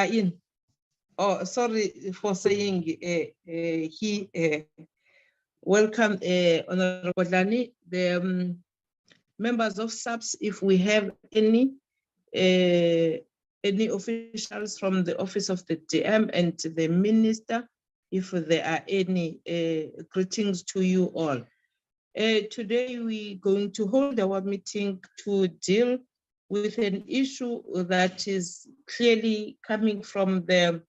in. Oh, sorry for saying welcome, Honorable Bodlani. The members of SAPS, if we have any officials from the office of the DM and the minister, if there are any, greetings to you all. Today we're going to hold our meeting to deal with an issue that is clearly coming from the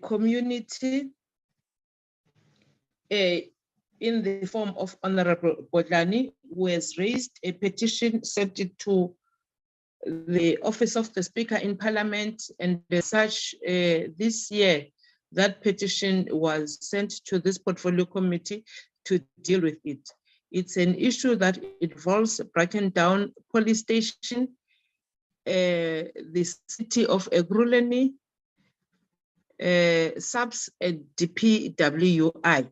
community in the form of Honorable Bodlani, who has raised a petition, sent it to the office of the Speaker in Parliament, and as such, this year, that petition was sent to this portfolio committee to deal with it. It's an issue that involves Brackendown Police Station, the City of Ekurhuleni, SAPS and DPWI.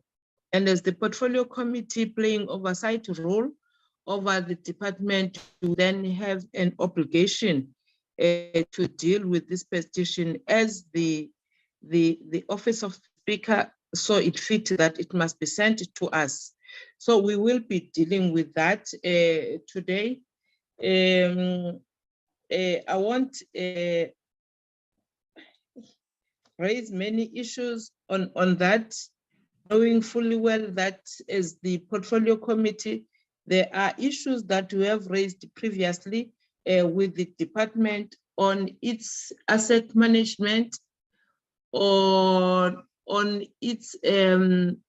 And as the portfolio committee playing oversight role over the department, to then have an obligation to deal with this petition as the office of Speaker saw it fit that it must be sent to us. So we will be dealing with that today. I want raise many issues on that, knowing fully well that as the portfolio committee, there are issues that we have raised previously with the department on its asset management, on its PMTE,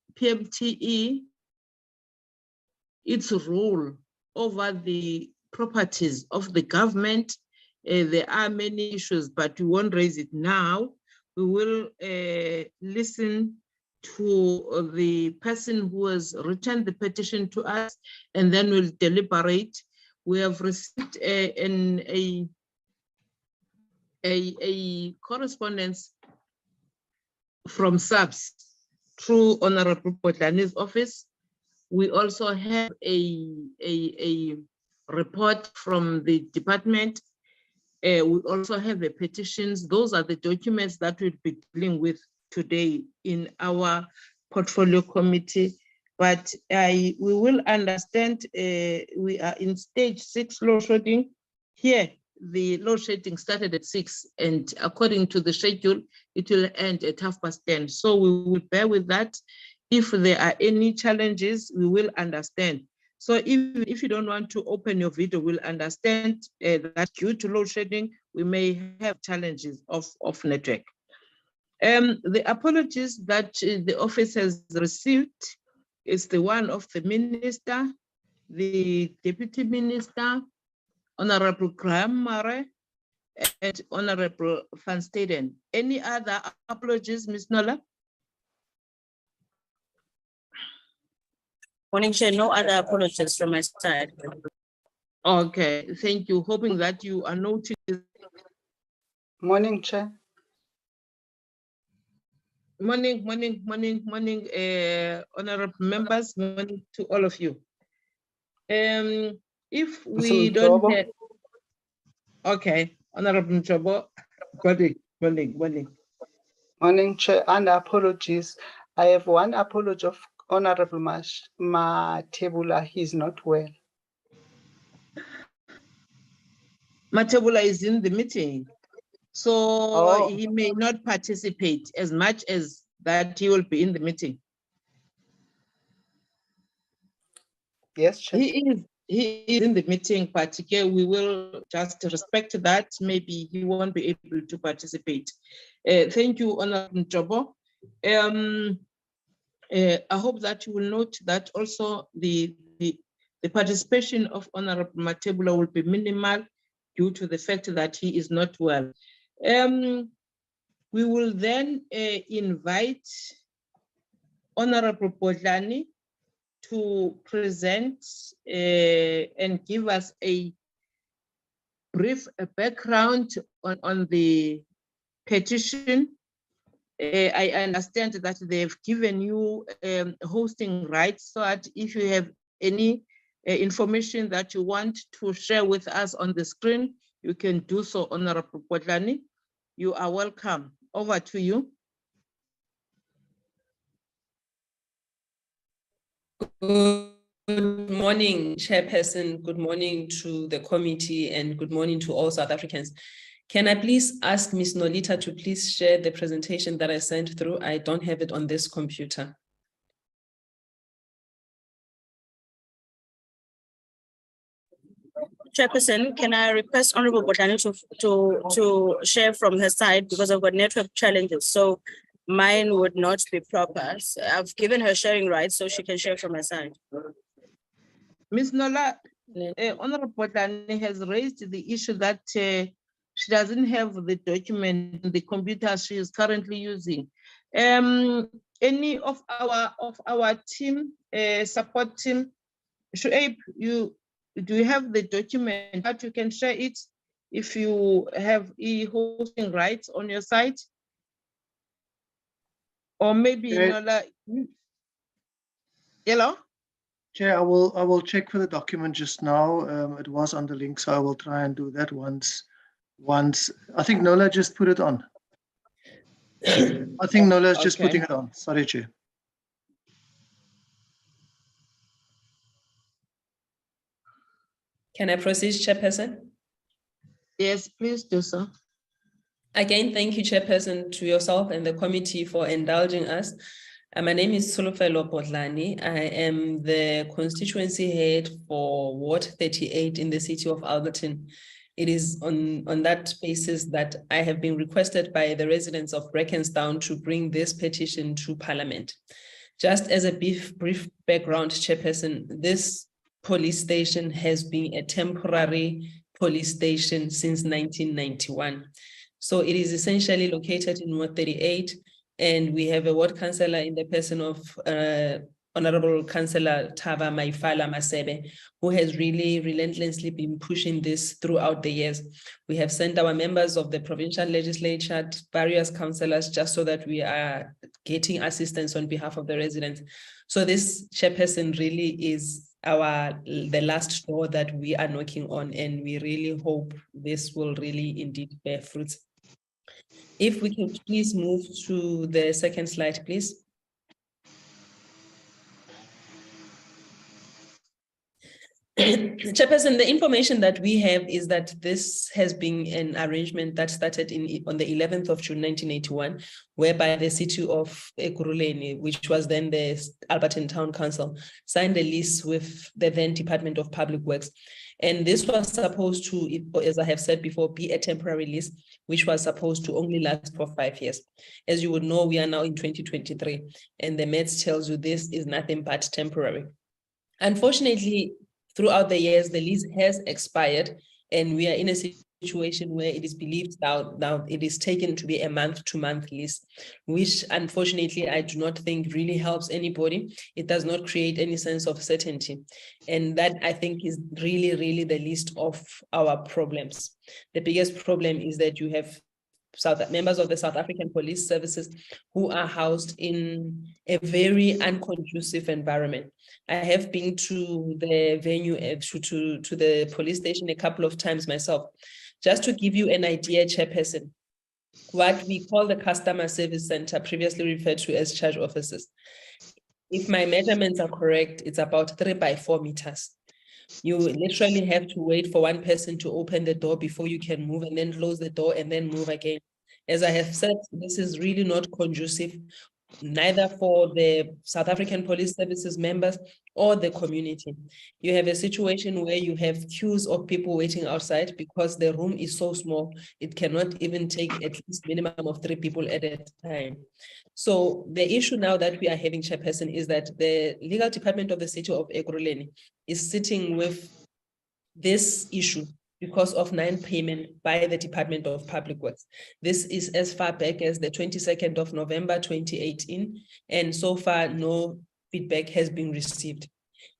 its role over the properties of the government. There are many issues, but we won't raise it now. We will listen to the person who has returned the petition to us, and then we'll deliberate. We have received a correspondence from SAPS through Honorable Bodlani's office. We also have a report from the department. We also have the petitions. Those are the documents that we'll be dealing with today in our portfolio committee. But we will understand we are in stage 6 load shedding. Here, the load shedding started at 6, and according to the schedule, it will end at 10:30. So we will bear with that. If there are any challenges, we will understand. So if you don't want to open your video, we'll understand that due to load shedding, we may have challenges of network. The apologies that the office has received is the one of the minister, the deputy minister, Honorable Graham Murray, and Honorable Van Staden. Any other apologies, Ms. Nola? Morning, Chair. No other apologies from my side. Okay, thank you. Hoping that you are noting. Morning, Chair. Morning, honorable members. Morning to all of you. If we don't have, okay, Honorable Mjobo, morning. Morning, Chair, and apologies. I have one apology of Honorable Matebula. He's not well. Matebula is in the meeting, so he may not participate as much as that he will be in the meeting. Yes, Chair. He is in the meeting, but we will just respect that. Maybe he won't be able to participate. Thank you, Honorable Mjobo. I hope that you will note that also the participation of Honorable Matebula will be minimal due to the fact that he is not well. We will then invite Honorable Bodlani to present and give us a brief background on the petition. I understand that they've given you hosting rights, so that if you have any information that you want to share with us on the screen, you can do so, Honorable Bodlani. You are welcome. Over to you. Good morning, Chairperson. Good morning to the committee and good morning to all South Africans. Can I please ask Ms. Nolita to please share the presentation that I sent through? I don't have it on this computer. Chairperson, can I request Honorable Bodlani to share from her side because I've got network challenges. So mine would not be proper. So I've given her sharing rights so she can share from her side. Ms. Nola, Honorable Bodlani has raised the issue that she doesn't have the document in the computer she is currently using. Any of our team, support team, Shuaib, do you have the document that you can share it if you have e-hosting rights on your site? Or maybe Nola, hello? Chair, I will check for the document just now. It was on the link, so I will try and do that once. I think Nola just put it on. I think Nola is just putting it on. Sorry, Chair. Can I proceed, Chairperson? Yes, please do so. Again, thank you, Chairperson, to yourself and the committee for indulging us. My name is Solofelo Bodlani. I am the constituency head for Ward 38 in the city of Alberton. It is on that basis that I have been requested by the residents of Brackendowns to bring this petition to Parliament. Just as a brief background, Chairperson, this police station has been a temporary police station since 1991. So it is essentially located in Ward 38, and we have a ward councillor in the person of Honorable Councillor Tava Maifala Masebe, who has really relentlessly been pushing this throughout the years. We have sent our members of the provincial legislature, various councillors, just so that we are getting assistance on behalf of the residents. So this Chairperson really is the last door that we are knocking on, and we really hope this will really indeed bear fruits. If we can please move to the second slide, please. Chairperson, the information that we have is that this has been an arrangement that started on the 11th of June 1981, whereby the City of Ekurhuleni, which was then the Alberton Town Council, signed a lease with the then Department of Public Works. And this was supposed to, as I have said before, be a temporary lease, which was supposed to only last for 5 years. As you would know, we are now in 2023, and the maths tells you this is nothing but temporary. Unfortunately, throughout the years, the lease has expired, and we are in a situation where it is believed now it is taken to be a month-to-month lease, which unfortunately I do not think really helps anybody. It does not create any sense of certainty. And that, I think, is really, really the least of our problems. The biggest problem is that you have members of the South African Police Services who are housed in a very unconducive environment. I have been to the venue, to the police station a couple of times myself. Just to give you an idea, Chairperson, what we call the Customer Service Center, previously referred to as charge officers. If my measurements are correct, it's about 3 by 4 meters. You literally have to wait for one person to open the door before you can move, and then close the door and then move again. As I have said, this is really not conducive, neither for the South African Police Services members or the community. You have a situation where you have queues of people waiting outside because the room is so small, it cannot even take at least minimum of 3 people at a time. So the issue now that we are having, Chairperson, is that the legal department of the City of Ekurhuleni is sitting with this issue because of non-payment by the Department of Public Works. This is as far back as the 22nd of November, 2018, and so far no feedback has been received.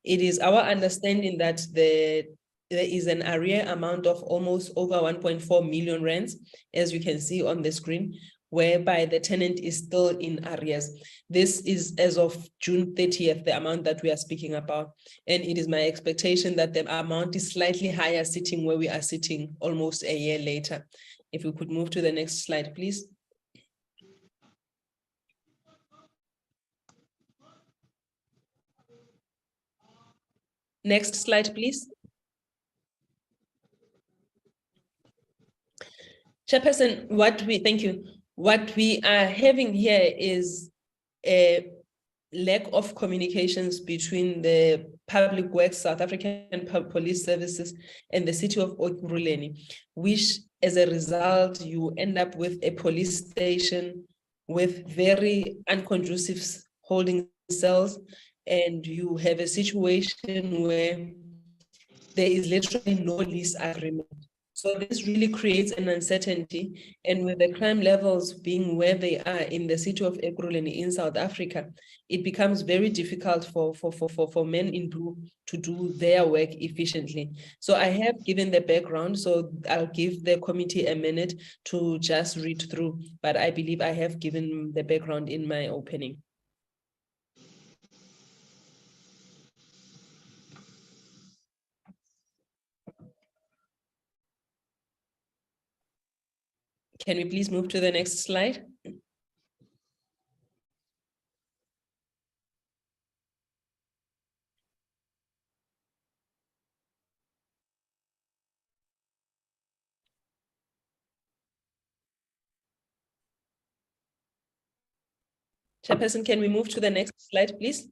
It is our understanding that there is an arrear amount of almost over 1.4 million rands, as you can see on the screen, whereby the tenant is still in arrears. This is as of June 30th, the amount that we are speaking about. And it is my expectation that the amount is slightly higher, sitting where we are sitting almost a year later. If we could move to the next slide, please. Next slide, please. Chairperson, thank you. What we are having here is a lack of communications between the Public Works South African Police Services and the City of Ekurhuleni, which as a result, you end up with a police station with very unconducive holding cells, and you have a situation where there is literally no lease agreement. So this really creates an uncertainty, and with the crime levels being where they are in the City of Ekurhuleni in South Africa, it becomes very difficult for men in blue to do their work efficiently. So I have given the background, so I'll give the committee a minute to just read through, but I believe I have given the background in my opening. Can we please move to the next slide? Chairperson, can we move to the next slide, please?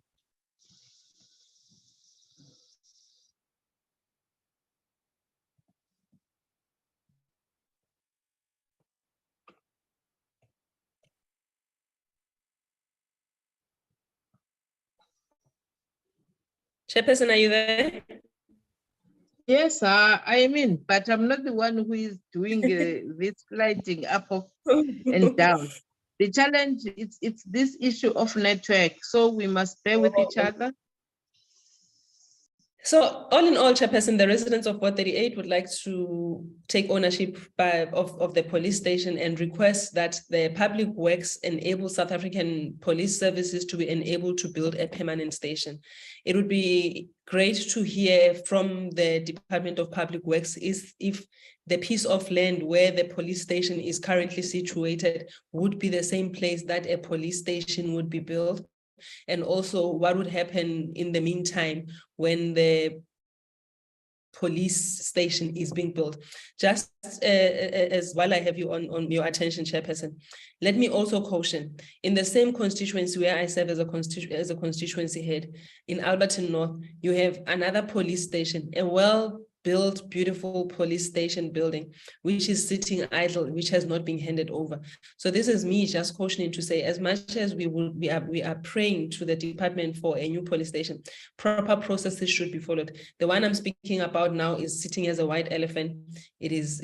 Chairperson, are you there? Yes, I am in, but I'm not the one who is doing this sliding up and down. The challenge, it's this issue of network, so we must bear with each other. So all in all, Chairperson, the residents of Ward 38 would like to take ownership of the police station and request that the Public Works enable South African Police Services to be enabled to build a permanent station. It would be great to hear from the Department of Public Works if the piece of land where the police station is currently situated would be the same place that a police station would be built. And also what would happen in the meantime when the police station is being built. Just as while I have you on your attention, Chairperson, let me also caution, in the same constituency where I serve as a constituency head, in Alberton North, you have another police station, a well-built, beautiful police station building, which is sitting idle, which has not been handed over. So this is me just cautioning to say, as much as we are praying to the department for a new police station, proper processes should be followed. The one I'm speaking about now is sitting as a white elephant. It is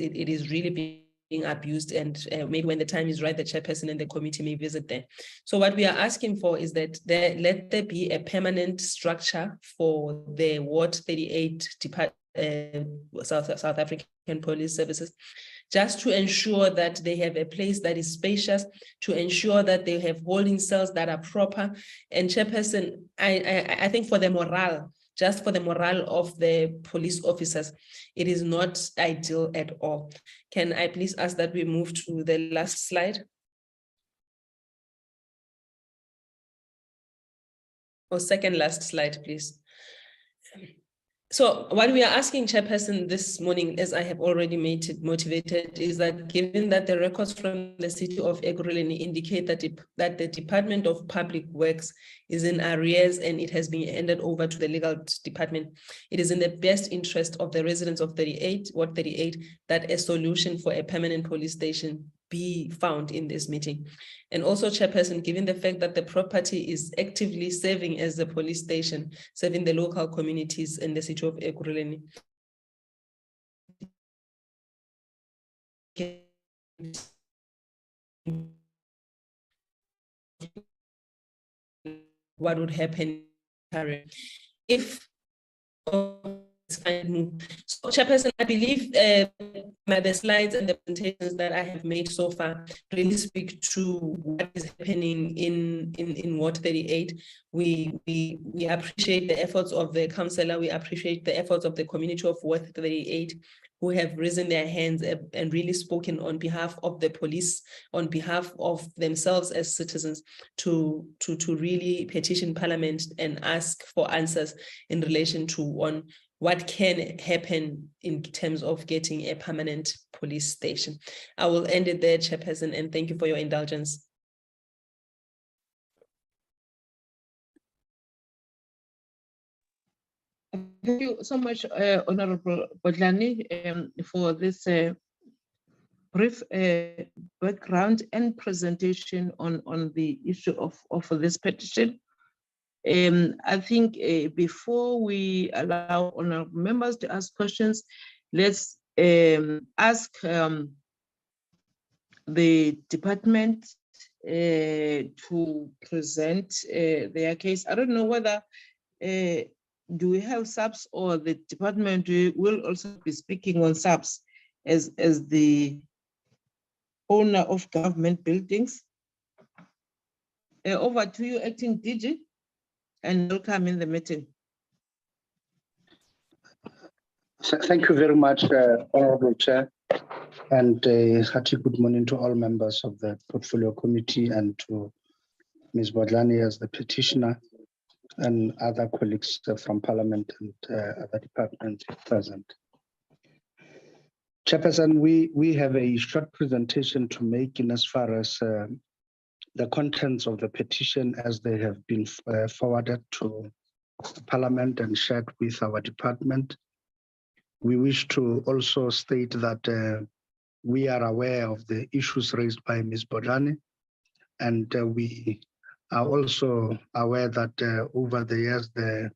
really being abused, and maybe when the time is right, the chairperson and the committee may visit there. So what we are asking for is that let there be a permanent structure for the Ward 38 South African Police Services, just to ensure that they have a place that is spacious, to ensure that they have holding cells that are proper. And Chairperson, I think for the morale, just for the morale of the police officers, it is not ideal at all. Can I please ask that we move to the last slide? Or second last slide, please. So what we are asking, Chairperson, this morning, as I have already made it motivated, is that given that the records from the City of Ekurhuleni indicate that the Department of Public Works is in arrears and it has been handed over to the legal department, it is in the best interest of the residents of Ward 38 that a solution for a permanent police station be found in this meeting. And also, Chairperson, given the fact that the property is actively serving as a police station, serving the local communities in the City of Ekurhuleni, what would happen if fine. So, Chairperson, I believe the slides and the presentations that I have made so far really speak to what is happening in Ward 38. We appreciate the efforts of the councillor. We appreciate the efforts of the community of Ward 38, who have risen their hands and really spoken on behalf of the police, on behalf of themselves as citizens, to really petition Parliament and ask for answers in relation to on what can happen in terms of getting a permanent police station. I will end it there, Chairperson, and thank you for your indulgence. Thank you so much, Honorable Bodlani, for this brief background and presentation on the issue of this petition. I think before we allow honorable members to ask questions, let's ask the department to present their case. I don't know whether do we have subs, or the department will also be speaking on subs as the owner of government buildings. Over to you, Acting DG, and welcome in the meeting. Thank you very much, Honorable Chair, and hearty good morning to all members of the Portfolio Committee and to Ms. Bodlani as the petitioner and other colleagues from Parliament and other departments present. Chairperson, we have a short presentation to make in as far as the contents of the petition as they have been forwarded to Parliament and shared with our department. We wish to also state that we are aware of the issues raised by Ms. Bodlani, and we are also aware that over the years there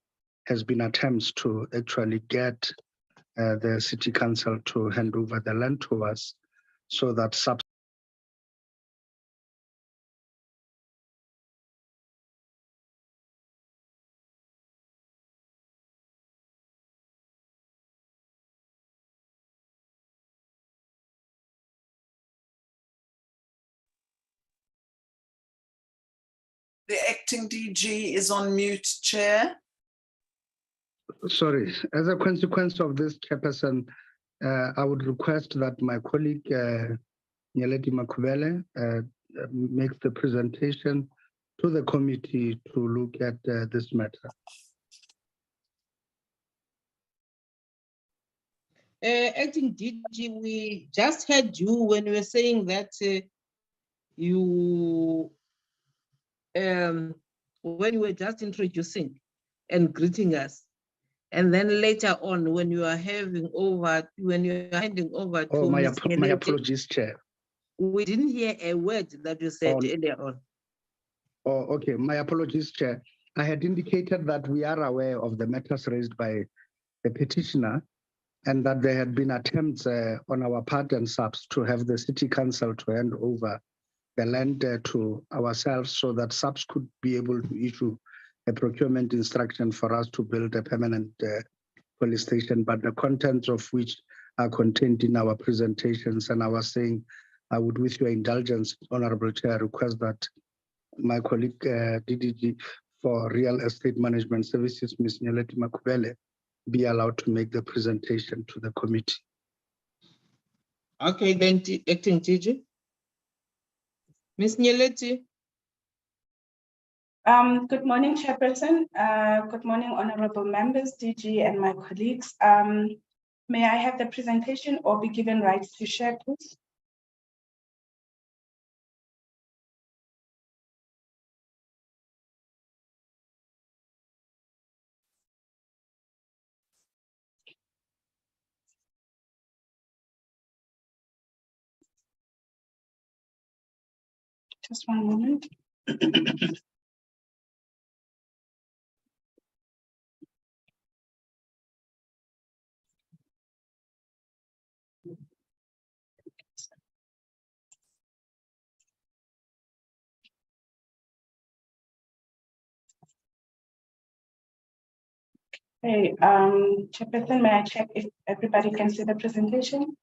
has been attempts to actually get the City Council to hand over the land to us so that The acting DG is on mute, Chair. Sorry, as a consequence of this, Chairperson, I would request that my colleague, Nyeleti Makubele, makes the presentation to the committee to look at this matter. Acting DG, we just heard you when you were saying that you, when you were just introducing and greeting us, and then later on when you are handing over to my Ms. Nyeleti, apologies, Chair. we didn't hear a word that you said earlier on. Oh, okay, my apologies, Chair. I had indicated that we are aware of the matters raised by the petitioner and that there had been attempts on our part and subs to have the City Council to hand over the land to ourselves so that subs could be able to issue a procurement instruction for us to build a permanent police station, but the contents of which are contained in our presentations. And I was saying, I would, with your indulgence, Honorable Chair, request that my colleague DDG for Real Estate Management Services, Ms. Nyeleti Makubele, be allowed to make the presentation to the committee. Okay, then Acting DG. Ms. Nyeleti. Good morning, Chairperson. Good morning, honorable members, DG and my colleagues. May I have the presentation or be given rights to share, please? Just one moment. Hey, Chairperson, may I check if everybody can see the presentation?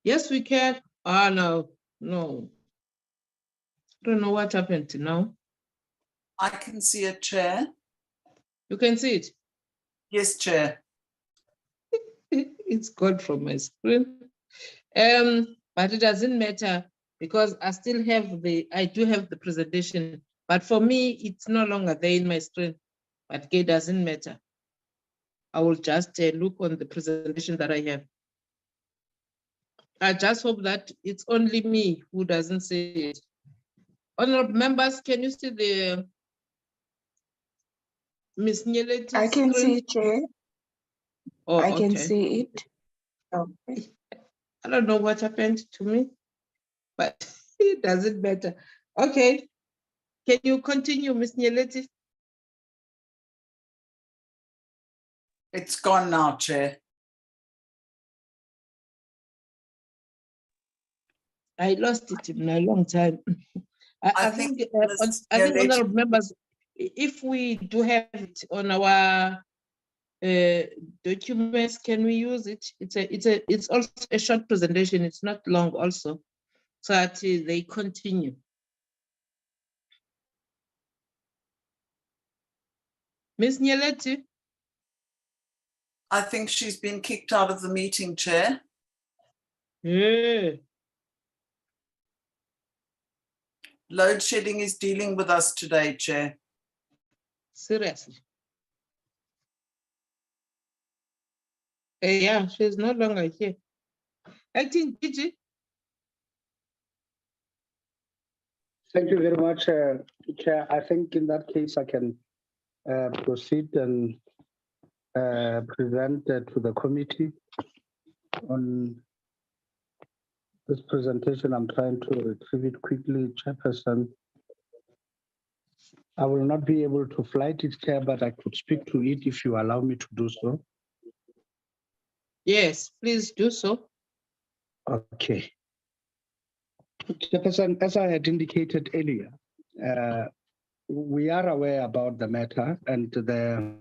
Yes, we can. Ah, no. I don't know what happened now. I can see it, Chair. You can see it. Yes, Chair. It's gone from my screen. But it doesn't matter because I do have the presentation, but for me, it's no longer there in my screen, but it doesn't matter. I will just look on the presentation that I have. I just hope that it's only me who doesn't see it. Honorable members, can you see the Ms. Nyeleti's I can screen? see it, Chair. Oh, I can okay. see it. Okay. I don't know what happened to me, but it doesn't matter. Okay, can you continue, Ms. Nyeleti? It's gone now, Chair. I lost it in a long time. I think Ms. honorable members, if we do have it on our documents, can we use it? It's also a short presentation. It's not long also, so that they continue. Ms. Nyeleti? I think she's been kicked out of the meeting, Chair. Yeah. Load shedding is dealing with us today, Chair. Seriously. Yeah, she's no longer here. Acting DG? Thank you very much, Chair. I think in that case, I can proceed and present to the committee on this presentation. I'm trying to retrieve it quickly, Chairperson. I will not be able to flight it, Chair, but I could speak to it if you allow me to do so. Yes, please do so. Okay. Chairperson, as I had indicated earlier, we are aware about the matter and the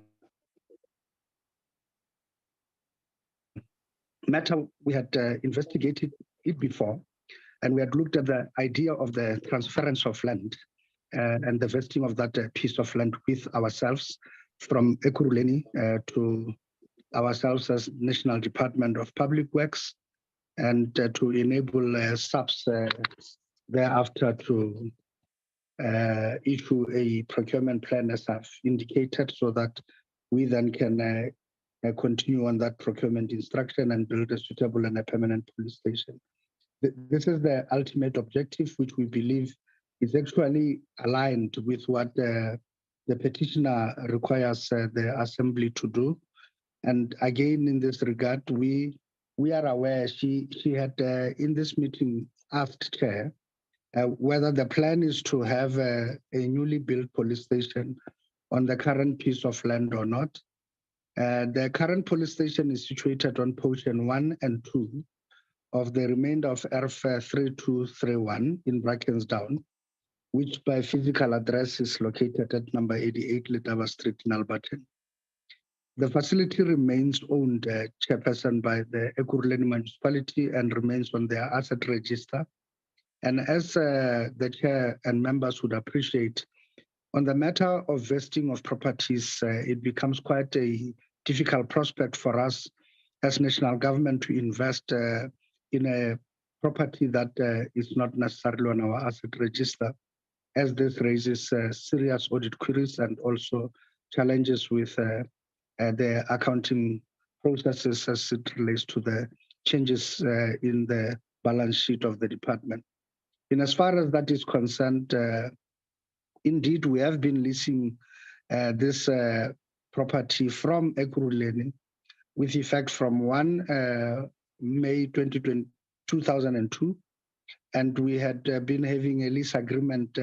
matter we had investigated it before, and we had looked at the idea of the transference of land and the vesting of that piece of land with ourselves from Ekurhuleni to ourselves as National Department of Public Works, and to enable SAPS thereafter to issue a procurement plan as I've indicated, so that we then can continue on that procurement instruction and build a suitable and a permanent police station. This is the ultimate objective, which we believe is actually aligned with what the petitioner requires the assembly to do. And again, in this regard, we are aware she had in this meeting asked Chair whether the plan is to have a newly built police station on the current piece of land or not. The current police station is situated on portion 1 and 2 of the remainder of ERF 3231 in Brackendowns, which by physical address is located at number 88 Letaba Street in Alberton. The facility remains owned, Chairperson, by the Ekurhuleni municipality and remains on their asset register. And as the Chair and members would appreciate, on the matter of vesting of properties, it becomes quite a difficult prospect for us as national government to invest in a property that is not necessarily on our asset register, as this raises serious audit queries and also challenges with the accounting processes as it relates to the changes in the balance sheet of the department. In as far as that is concerned, indeed, we have been leasing this property from Ekurhuleni with effect from 1 May 2002, and we had been having a lease agreement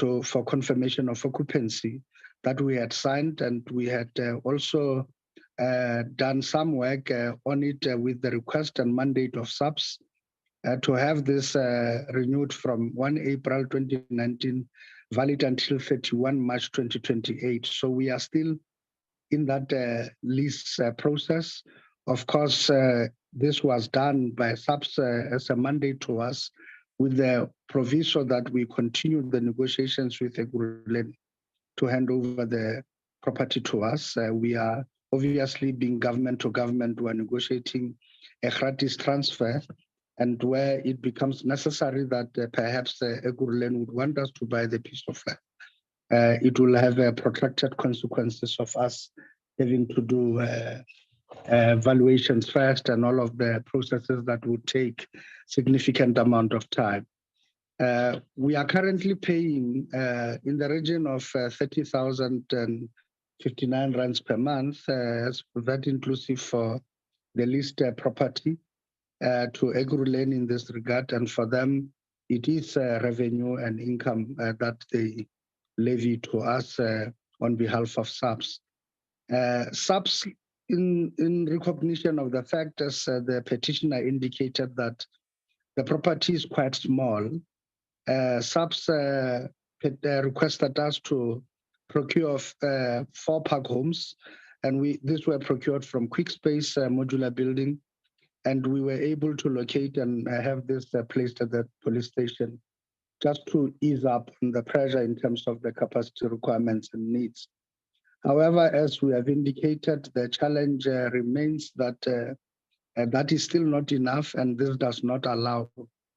for confirmation of occupancy that we had signed, and we had also done some work on it with the request and mandate of SAPS to have this renewed from 1 April 2019, valid until 31 March 2028. So we are still in that lease process. Of course, this was done by SAPS as a mandate to us, with the proviso that we continue the negotiations with Ekurhuleni to hand over the property to us. We are obviously being government to government, we are negotiating a gratis transfer, and where it becomes necessary that perhaps Ekurhuleni would want us to buy the piece of land, it will have protracted consequences of us having to do valuations first and all of the processes that would take significant amount of time. We are currently paying in the region of 30,059 rands per month, that inclusive for the leased property to Ekurhuleni in this regard, and for them it is revenue and income that they levy to us on behalf of SAPS. SAPS, in recognition of the fact, as the petitioner indicated, that the property is quite small, SAPS requested us to procure 4 park homes, and these were procured from Quick Space modular building, and we were able to locate and have this placed at the police station, just to ease up the pressure in terms of the capacity requirements and needs. However, as we have indicated, the challenge remains that that is still not enough, and this does not allow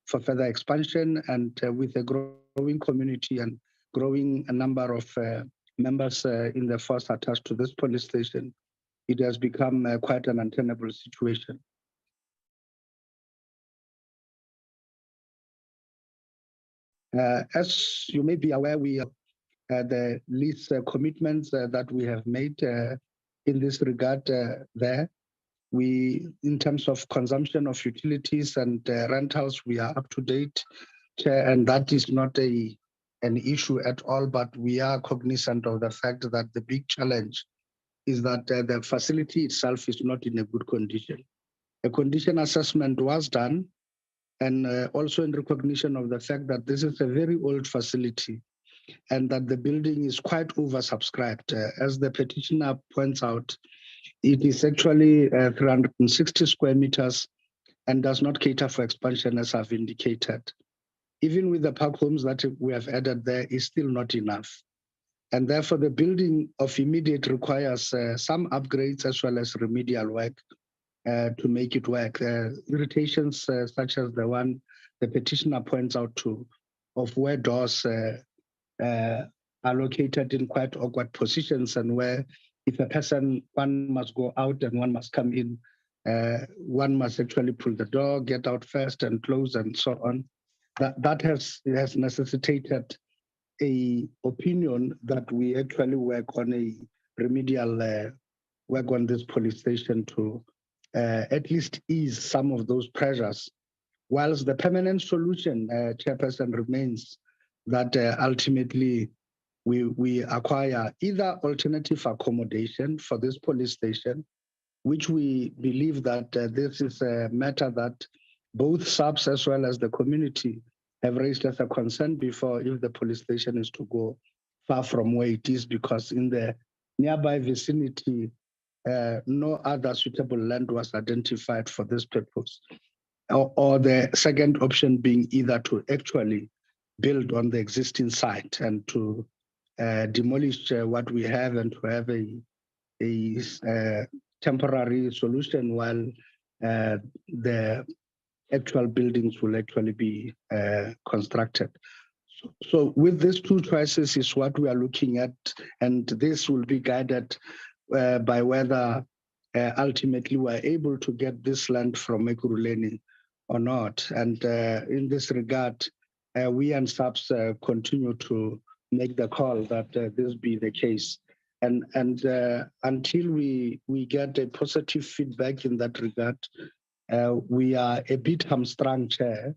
for further expansion. And with a growing community and growing a number of members in the force attached to this police station, it has become quite an untenable situation. As you may be aware, we the lease commitments that we have made in this regard there. We, in terms of consumption of utilities and rentals, we are up to date, and that is not an issue at all, but we are cognizant of the fact that the big challenge is that the facility itself is not in a good condition. A condition assessment was done, and also in recognition of the fact that this is a very old facility and that the building is quite oversubscribed. As the petitioner points out, it is actually 360 square meters and does not cater for expansion, as I've indicated. Even with the park homes that we have added there, is still not enough. And therefore the building of immediate requires some upgrades as well as remedial work to make it work. Irritations such as the one the petitioner points out to, of where doors are located in quite awkward positions, and where if a person, one must go out and one must come in, one must actually pull the door, get out first and close and so on. That has necessitated a opinion that we actually work on a remedial work on this police station to at least ease some of those pressures. Whilst the permanent solution, Chairperson, remains that ultimately we acquire either alternative accommodation for this police station, which we believe that this is a matter that both SAPS as well as the community have raised as a concern before, if the police station is to go far from where it is, because in the nearby vicinity, no other suitable land was identified for this purpose. Or the second option being either to actually build on the existing site and to demolish what we have and to have a temporary solution while the actual buildings will actually be constructed. So with these two choices is what we are looking at, and this will be guided by whether ultimately we're able to get this land from Ekurhuleni or not. And in this regard, we and SAPS continue to make the call that this be the case. And until we get a positive feedback in that regard, we are a bit hamstrung, Chair,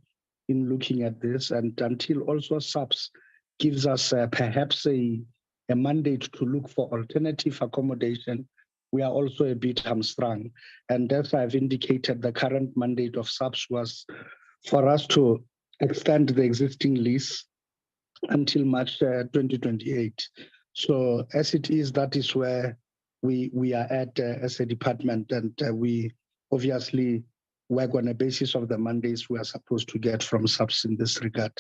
in looking at this. And until also SAPS gives us perhaps a mandate to look for alternative accommodation, we are also a bit hamstrung. And as I've indicated, the current mandate of SAPS was for us to extend the existing lease until March 2028. So as it is, that is where we are at as a department, and we obviously work on a basis of the mandates we are supposed to get from SAPS in this regard.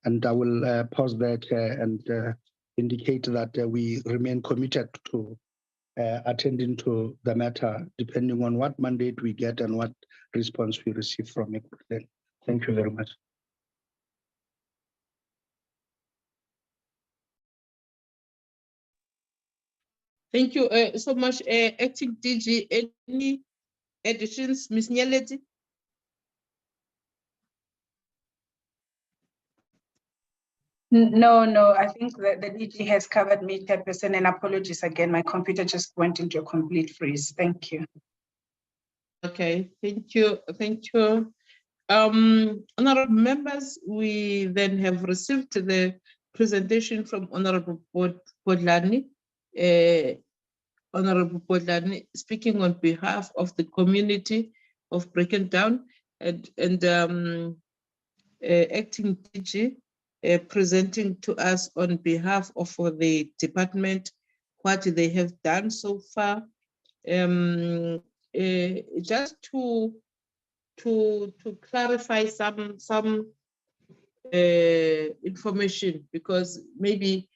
And I will pause there and indicate that we remain committed to attending to the matter, depending on what mandate we get and what response we receive from it. Thank you very much. Thank you so much, Acting DG. Any additions, Ms. Nyeleti? No, I think that the DG has covered me 10%, and apologies again, my computer just went into a complete freeze. Thank you. Okay, thank you. Honorable members, we then have received the presentation from Honorable Bodlani. Honorable Bodlani speaking on behalf of the community of Brackendown, and Acting DG presenting to us on behalf of the department what they have done so far. Just to clarify some information, because maybe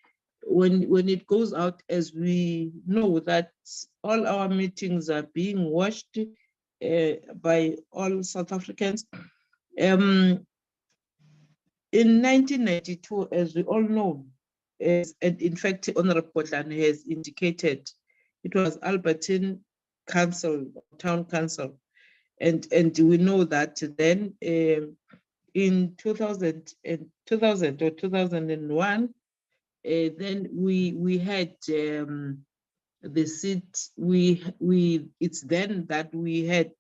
when it goes out, as we know that all our meetings are being watched by all South Africans. In 1992, as we all know, and in fact, Honorable Bodlani has indicated, it was Albertine Council, Town Council, and we know that then in 2000 or 2001, then we had the seat. It's then that we had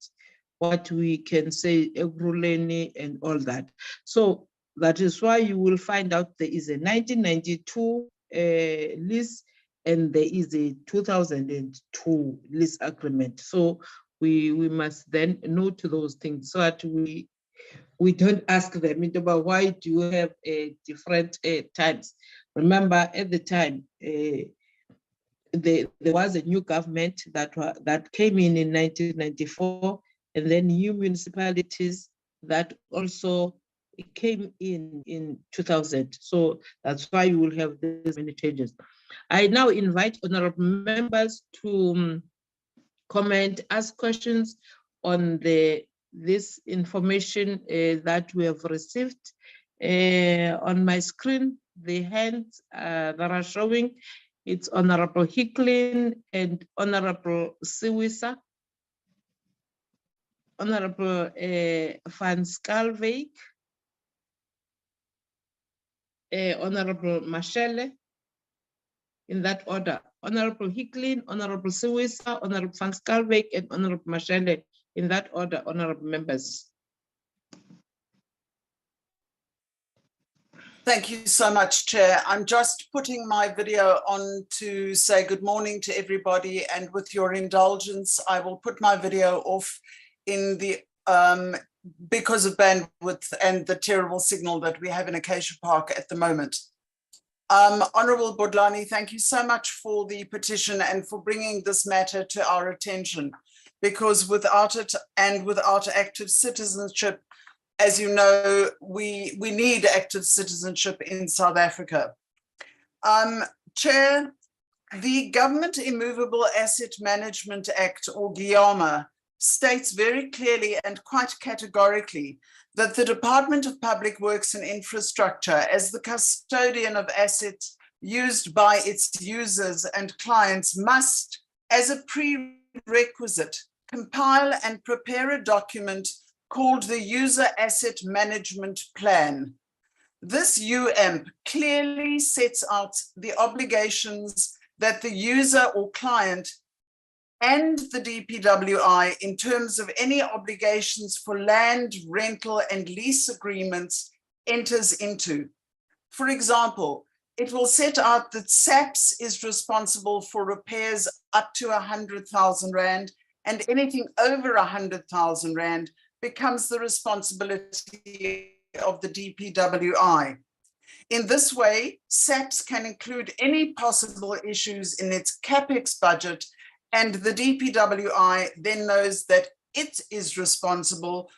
what we can say Ekurhuleni and all that. So that is why you will find out there is a 1992 lease and there is a 2002 lease agreement. So we must then note those things so that we don't ask them about why do you have different times. Remember, at the time, there was a new government that came in 1994, and then new municipalities that also came in 2000. So that's why you will have this many changes. I now invite honorable members to comment, ask questions on this information that we have received. On my screen, the hands that are showing, it's Honorable Hicklin and Honorable Siwisa, Honorable Van Schalkwyk, Honorable Mashele, in that order. Honorable Hicklin, Honorable Siwisa, Honorable Van Schalkwyk, and Honorable Mashele, in that order, honorable members. Thank you so much, Chair. I'm just putting my video on to say good morning to everybody, and with your indulgence, I will put my video off in the because of bandwidth and the terrible signal that we have in Acacia Park at the moment. Honourable Bodlani, thank you so much for the petition and for bringing this matter to our attention, because without it and without active citizenship, as you know, we need active citizenship in South Africa. Chair, the Government Immovable Asset Management Act, or GIAMA, states very clearly and quite categorically that the Department of Public Works and Infrastructure, as the custodian of assets used by its users and clients, must, as a prerequisite, compile and prepare a document called the User Asset Management Plan. This UAMP clearly sets out the obligations that the user or client and the DPWI in terms of any obligations for land, rental, and lease agreements enters into. For example, it will set out that SAPS is responsible for repairs up to 100,000 Rand and anything over 100,000 Rand becomes the responsibility of the DPWI. In this way, SAPS can include any possible issues in its CapEx budget, and the DPWI then knows that it is responsible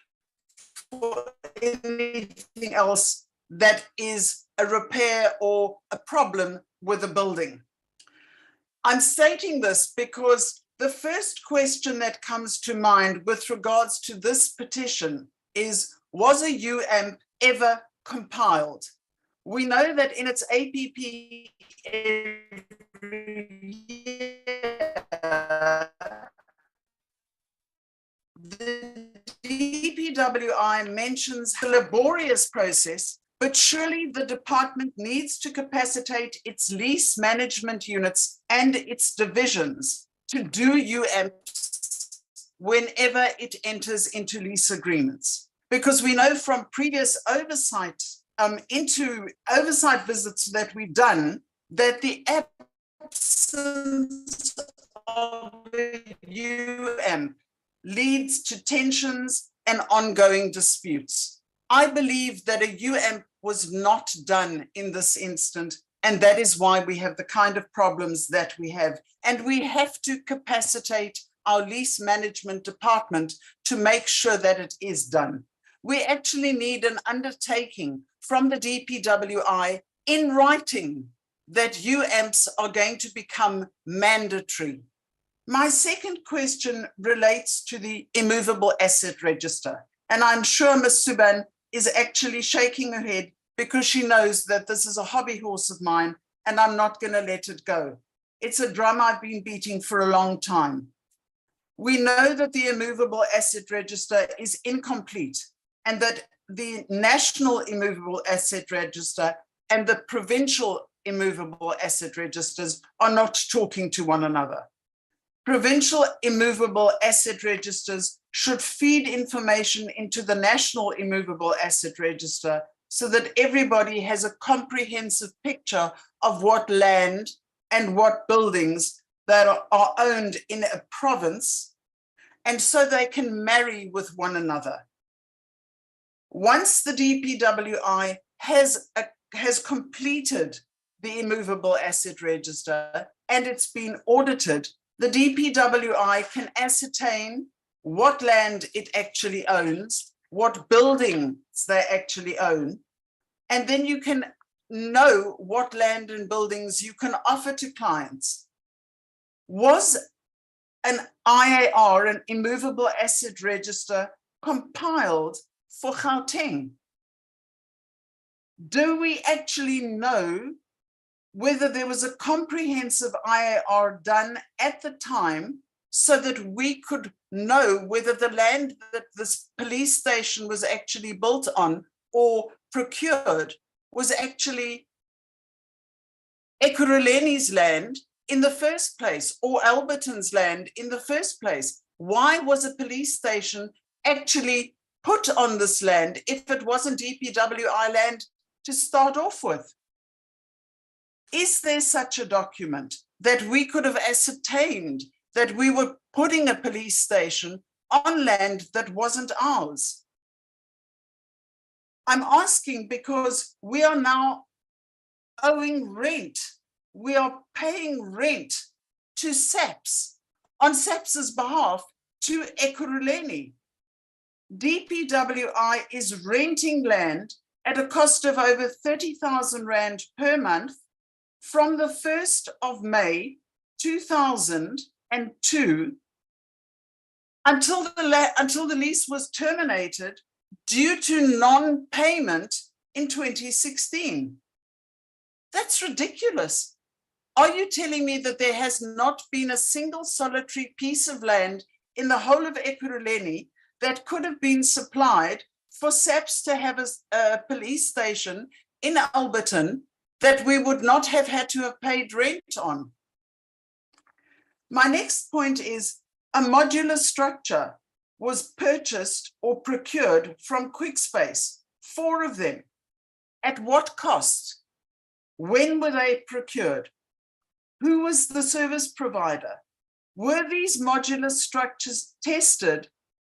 for anything else that is a repair or a problem with a building. I'm stating this because the first question that comes to mind with regards to this petition is, was a UAMP ever compiled? We know that in its APP every year, the DPWI mentions the laborious process, but surely the department needs to capacitate its lease management units and its divisions to do UAMPs whenever it enters into lease agreements. Because we know from previous oversight visits that we've done that the absence of a UAMP leads to tensions and ongoing disputes. I believe that a UAMP was not done in this instant, and that is why we have the kind of problems that we have. And we have to capacitate our lease management department to make sure that it is done. We actually need an undertaking from the DPWI in writing that UAMPs are going to become mandatory. My second question relates to the immovable asset register. And I'm sure Ms. Subban is actually shaking her head because she knows that this is a hobby horse of mine and I'm not going to let it go. It's a drum I've been beating for a long time. We know that the immovable asset register is incomplete and that the national immovable asset register and the provincial immovable asset registers are not talking to one another. Provincial immovable asset registers should feed information into the national immovable asset register so that everybody has a comprehensive picture of what land and what buildings that are owned in a province, and so they can marry with one another. Once the DPWI has completed the immovable asset register and it's been audited, the DPWI can ascertain what land it actually owns, what buildings they actually own, and then you can know what land and buildings you can offer to clients. Was an IAR, an immovable asset register, compiled for Gauteng? Do we actually know whether there was a comprehensive IAR done at the time so that we could know whether the land that this police station was actually built on or procured was actually Ekurhuleni's land in the first place or Alberton's land in the first place? Why was a police station actually put on this land if it wasn't DPWI land to start off with? Is there such a document that we could have ascertained that we were putting a police station on land that wasn't ours? I'm asking because we are now owing rent. We are paying rent to SAPS, on SAPS's behalf, to Ekurhuleni. DPWI is renting land at a cost of over 30,000 Rand per month from the 1st of May 2002 until the lease was terminated due to non-payment in 2016. That's ridiculous. Are you telling me that there has not been a single solitary piece of land in the whole of Ekurhuleni that could have been supplied for SAPS to have a police station in Alberton that we would not have had to have paid rent on? My next point is a modular structure was purchased or procured from Quickspace, 4 of them. At what cost? When were they procured? Who was the service provider? Were these modular structures tested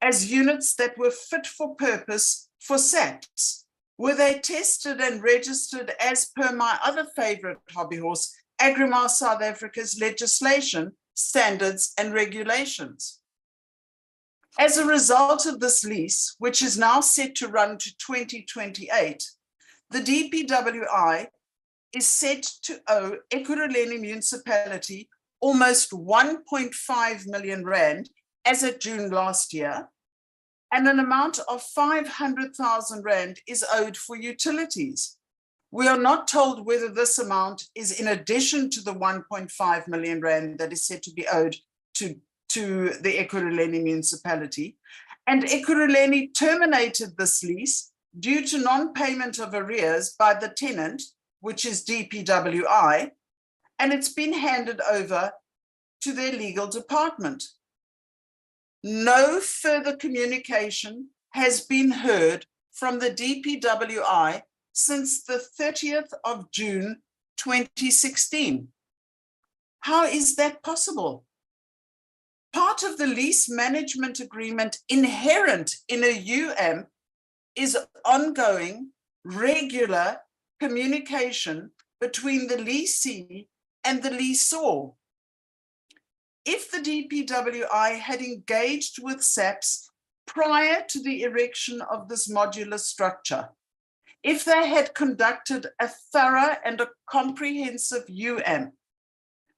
as units that were fit for purpose for SAPs? Were they tested and registered as per my other favorite hobby horse, Agrimar South Africa's legislation, standards and regulations? As a result of this lease, which is now set to run to 2028, the DPWI is set to owe Ekurhuleni municipality almost 1.5 million rand as of June last year, and an amount of 500,000 rand is owed for utilities. We are not told whether this amount is in addition to the 1.5 million rand that is said to be owed to the Ekurhuleni municipality. And Ekurhuleni terminated this lease due to non-payment of arrears by the tenant, which is DPWI, and it's been handed over to their legal department. No further communication has been heard from the DPWI since the 30th of June, 2016. How is that possible? Part of the lease management agreement inherent in a UM is ongoing, regular communication between the leasee and the leaseor. If the DPWI had engaged with SAPs prior to the erection of this modular structure, if they had conducted a thorough and a comprehensive UM,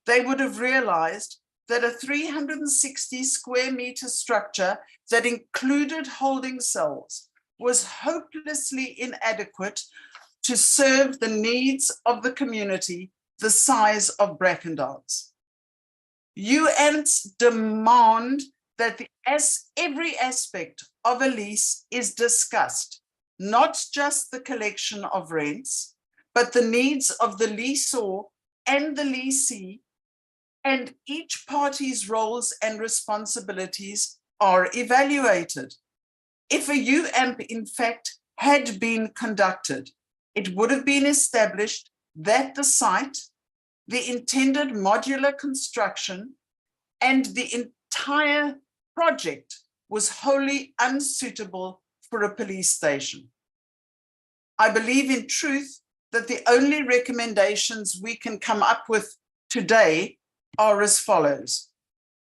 they would have realized that a 360 square meter structure that included holding cells was hopelessly inadequate to serve the needs of the community the size of Brackendowns. UMs demand that every aspect of a lease is discussed, not just the collection of rents, but the needs of the leaseor and the leasee, and each party's roles and responsibilities are evaluated. If a UAMP, in fact, had been conducted, it would have been established that the site, the intended modular construction, and the entire project was wholly unsuitable for a police station. I believe in truth that the only recommendations we can come up with today are as follows.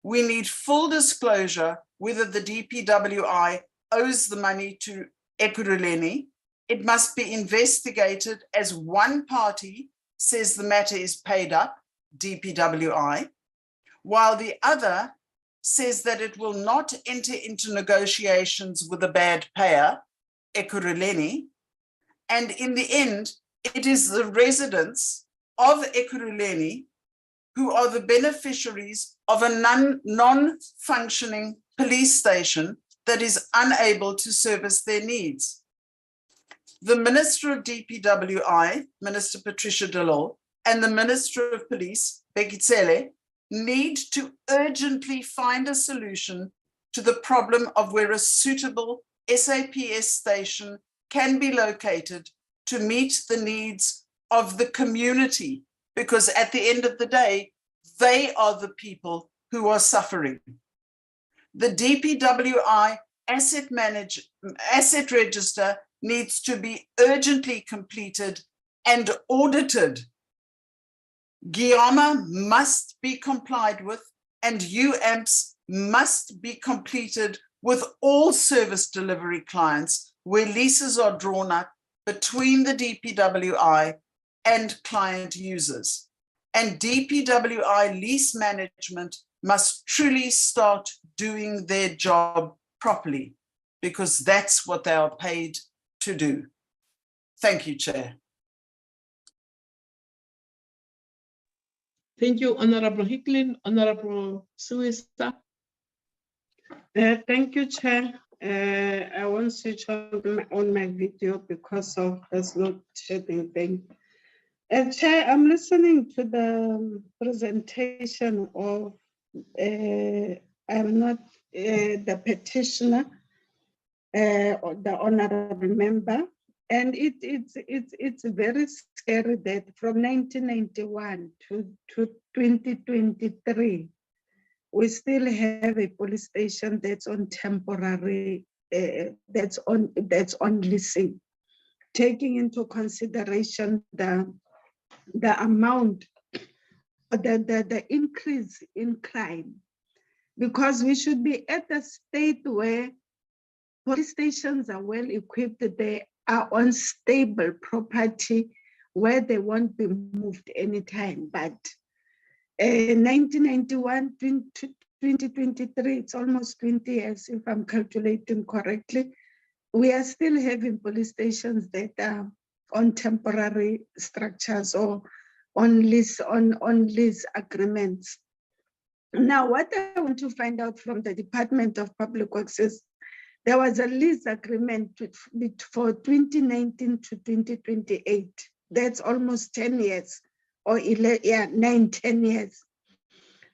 We need full disclosure whether the DPWI owes the money to Ekurhuleni. It must be investigated as one party says the matter is paid up, DPWI, while the other says that it will not enter into negotiations with a bad payer, Ekurhuleni. And in the end, it is the residents of Ekurhuleni who are the beneficiaries of a non-functioning police station that is unable to service their needs. The Minister of DPWI, Minister Patricia de Lille, and the Minister of Police, Bekitsele, need to urgently find a solution to the problem of where a suitable SAPS station can be located to meet the needs of the community, because at the end of the day, they are the people who are suffering. The DPWI asset register needs to be urgently completed and audited. GIAMA must be complied with, and UAMPs must be completed with all service delivery clients where leases are drawn up between the DPWI and client users. And DPWI lease management must truly start doing their job properly, because that's what they are paid to do. Thank you, Chair. Thank you, Honorable Hicklin. Honorable Suisa. Thank you, Chair. I won't switch on my video because of the load shedding thing. Chair, I'm listening to the presentation of, I'm not the petitioner, or the honorable member, and it's very scary that from 1991 to 2023, we still have a police station that's on temporary, that's on leasing, taking into consideration the amount, the increase in crime, because we should be at a state where police stations are well equipped, they are on stable property where they won't be moved anytime. But 1991 to 2023, it's almost 20 years if I'm calculating correctly. We are still having police stations that are on temporary structures or on lease agreements. Now, what I want to find out from the Department of Public Works is there was a lease agreement for 2019 to 2028. That's almost 10 years or 9, 10 years.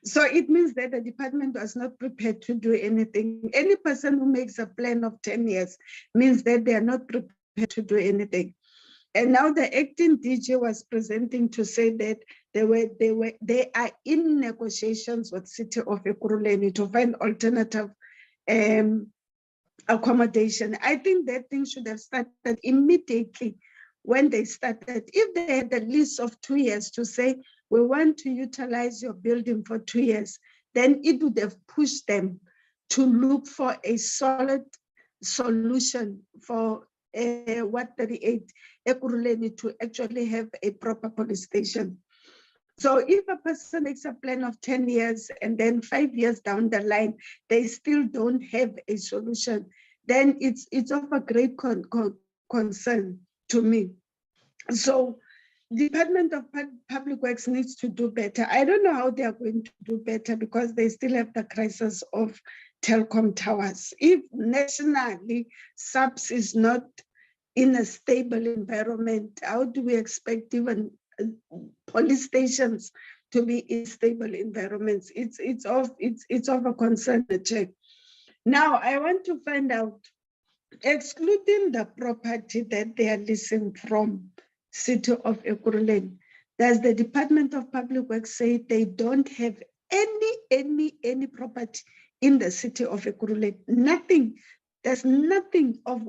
So it means that the department was not prepared to do anything. Any person who makes a plan of 10 years means that they are not prepared to do anything. And now the acting DG was presenting to say that they are in negotiations with City of Ekurhuleni to find alternative accommodation. I think that thing should have started immediately when they started. If they had a lease of 2 years to say, we want to utilize your building for 2 years, then it would have pushed them to look for a solid solution for 38 Ekurhuleni to actually have a proper police station. So if a person makes a plan of 10 years and then 5 years down the line, they still don't have a solution, then it's of a great concern to me. So Department of Public Works needs to do better. I don't know how they are going to do better because they still have the crisis of telecom towers. If nationally SAPS is not in a stable environment, how do we expect even police stations to be in stable environments? It's of a concern to check. Now I want to find out, excluding the property that they are leasing from City of Ekurhuleni, does the Department of Public Works say they don't have any property in the City of Ekurhuleni? Nothing. There's nothing of,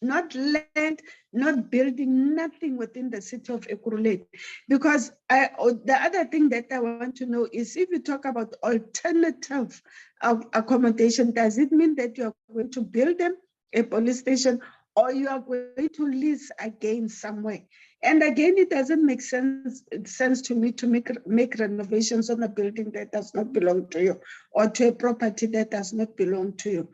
not land, not building, nothing within the City of Ekurhuleni. Because the other thing that I want to know is, if you talk about alternative accommodation, does it mean that you are going to build them a police station, or you are going to lease again somewhere? And again, it doesn't make sense to me to make renovations on a building that does not belong to you, or to a property that does not belong to you.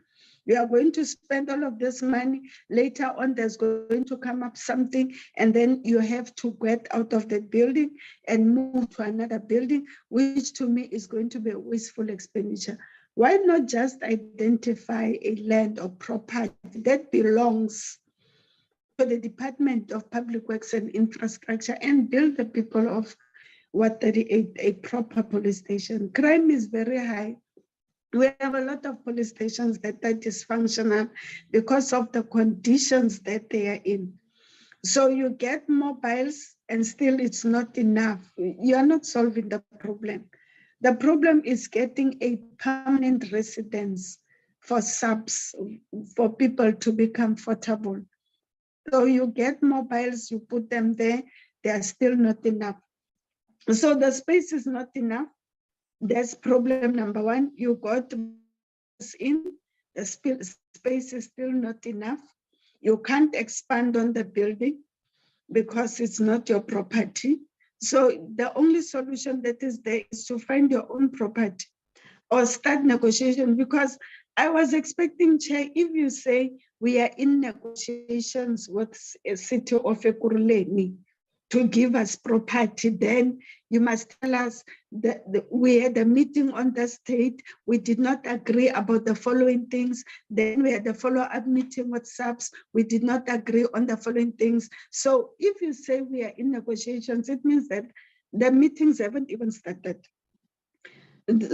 You are going to spend all of this money. Later on, there's going to come up something, and then you have to get out of that building and move to another building, which to me is going to be a wasteful expenditure. Why not just identify a land or property that belongs to the Department of Public Works and Infrastructure and build the people of Ward 38 a proper police station? Crime is very high. We have a lot of police stations that are dysfunctional because of the conditions that they are in. So you get mobiles and still it's not enough. You are not solving the problem. The problem is getting a permanent residence for SAPS, for people to be comfortable. So you get mobiles, you put them there, they are still not enough. So the space is not enough. That's problem number one. You got in, the space is still not enough. You can't expand on the building because it's not your property. So the only solution that is there is to find your own property or start negotiation, because I was expecting, Chair, if you say we are in negotiations with a City of Ekurhuleni to give us property, then you must tell us that we had a meeting on the state, we did not agree about the following things, then we had a follow-up meeting with SAPS, we did not agree on the following things. So if you say we are in negotiations, it means that the meetings haven't even started.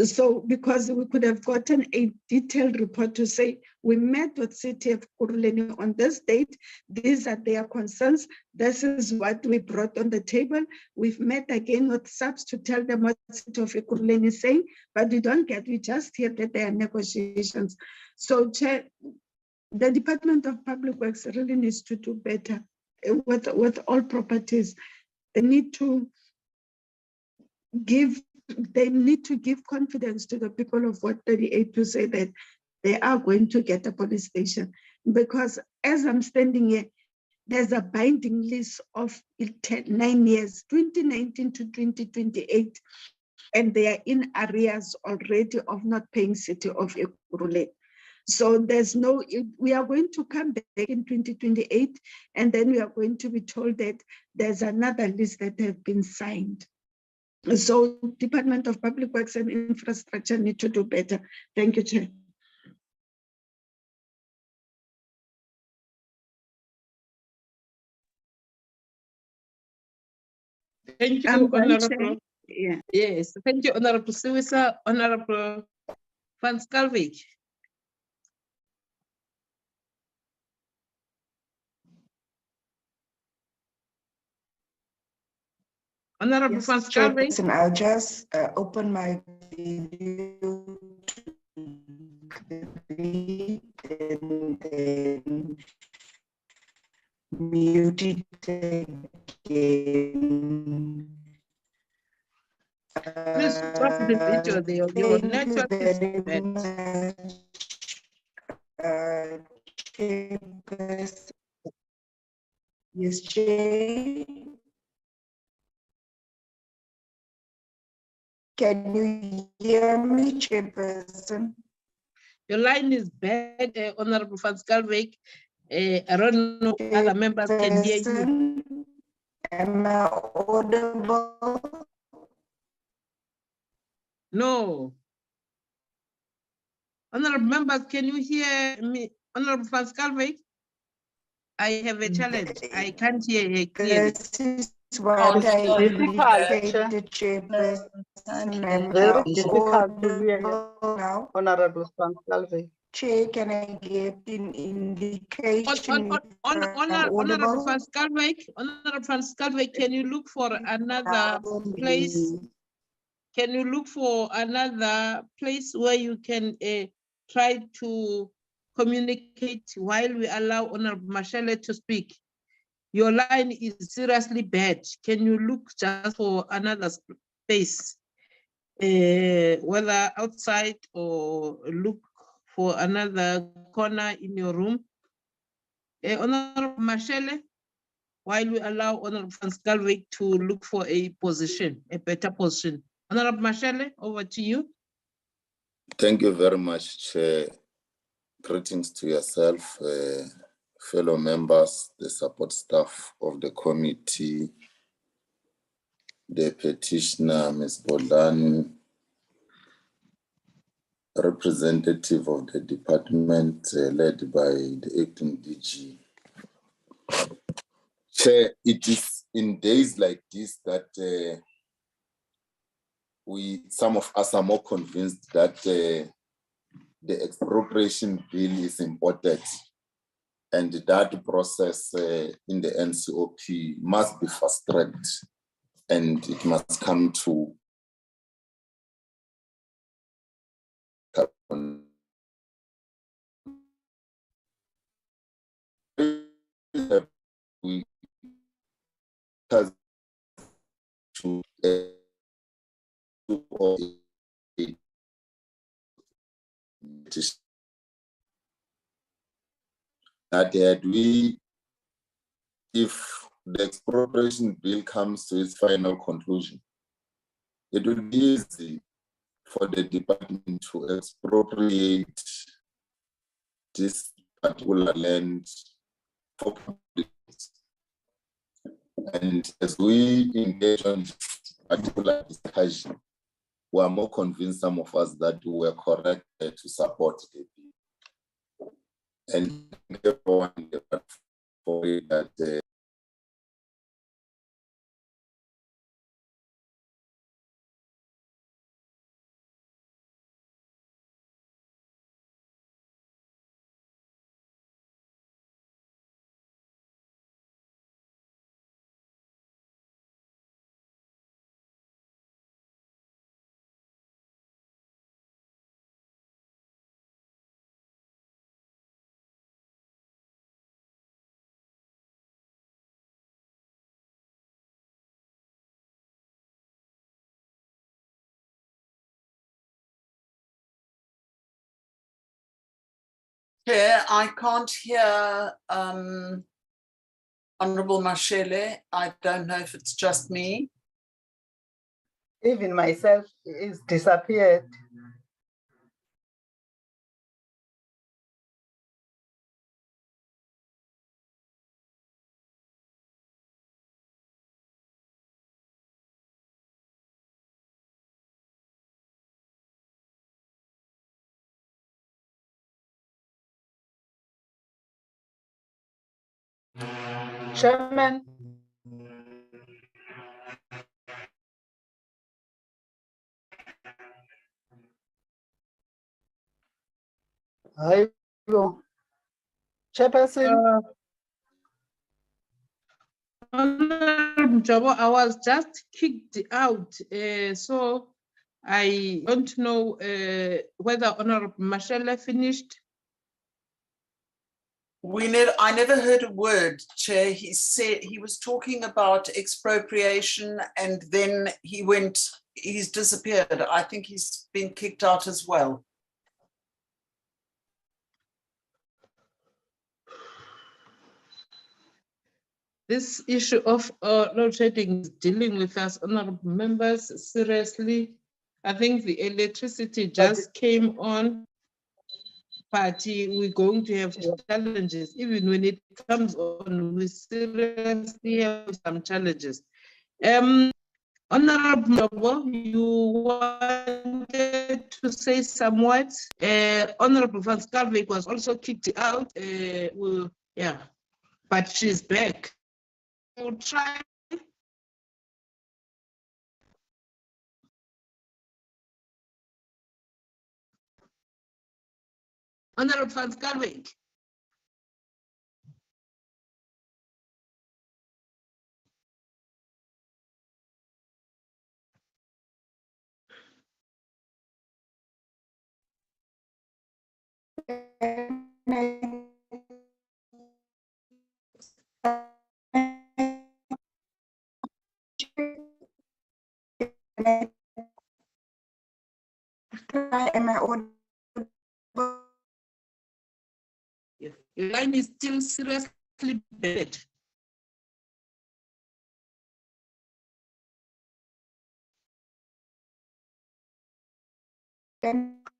So because we could have gotten a detailed report to say, we met with City of Ekurhuleni on this date, these are their concerns, this is what we brought on the table. We've met again with SAPS to tell them what City of Ekurhuleni is saying, but we don't get, we just hear that there are negotiations. So Chair, the Department of Public Works really needs to do better with all properties. They need to give confidence to the people of Ward 38 to say that they are going to get a police station. Because as I'm standing here, there's a binding list of 9 years, 2019 to 2028, and they are in arrears already of not paying City of Ekurhuleni. So there's no, we are going to come back in 2028, and then we are going to be told that there's another list that have been signed. So Department of Public Works and Infrastructure need to do better. Thank you, Chair. Thank you, Honorable. Yeah. Yes, thank you, Honorable Siwisa. Honorable Van Schalkwyk. Honorable Van Schalkwyk. Chairperson, I'll just open my video and mute it again. Please stop the video there. Your network is bad. Yes, Chair. Can you hear me, Chairperson? Your line is bad, Honorable Van Schalkwyk. I don't know if other members can hear you. Am I audible? No. Honorable members, can you hear me? Honorable Van Schalkwyk? I have a challenge. I can't hear her clearly. This is what I indicated, Chairperson. Very difficult to hear Now, Honorable Van Schalkwyk. Chair, can I get an indication? Honorable Van Schalkwyk, can you look for another place? Can you look for another place where you can try to communicate while we allow Honorable Mashele to speak? Your line is seriously bad. Can you look just for another space, whether outside or look for another corner in your room? Honorable Mashele, while we allow Honorable Van Schalkwyk to look for a position, a better position. Honorable Mashele, over to you. Thank you very much, Chair. Greetings to yourself, fellow members, the support staff of the committee, the petitioner, Ms. Bodlani, representative of the department led by the acting DG. Chair, it is in days like this that some of us are more convinced that the expropriation bill is important, and that process in the NCOP must be fast-tracked, and it must come to that if the expropriation bill comes to its final conclusion, it will be easy for the department to expropriate this particular land for public use. And as we engage on this particular discussion, we are more convinced, some of us, that we were correct to support the bill. And everyone for that Chair, I can't hear Honorable Mashele. I don't know if it's just me. Even myself is disappeared. Chairman. Hi, Chairperson. Honorable Jabo, I was just kicked out, so I don't know whether Honorable Mashele finished. I never heard a word, Chair. He said he was talking about expropriation and then he's disappeared. I think he's been kicked out as well. This issue of load shedding is dealing with us, honorable members, seriously. I think the electricity just came on, but we're going to have challenges. Even when it comes on, we seriously have some challenges. Honorable Nobo, you wanted to say some words? Honorable Van Skalvik was also kicked out. Yeah, but she's back. We'll try. Honorable Van Skalvik. Am I audible? Your line is still seriously bad.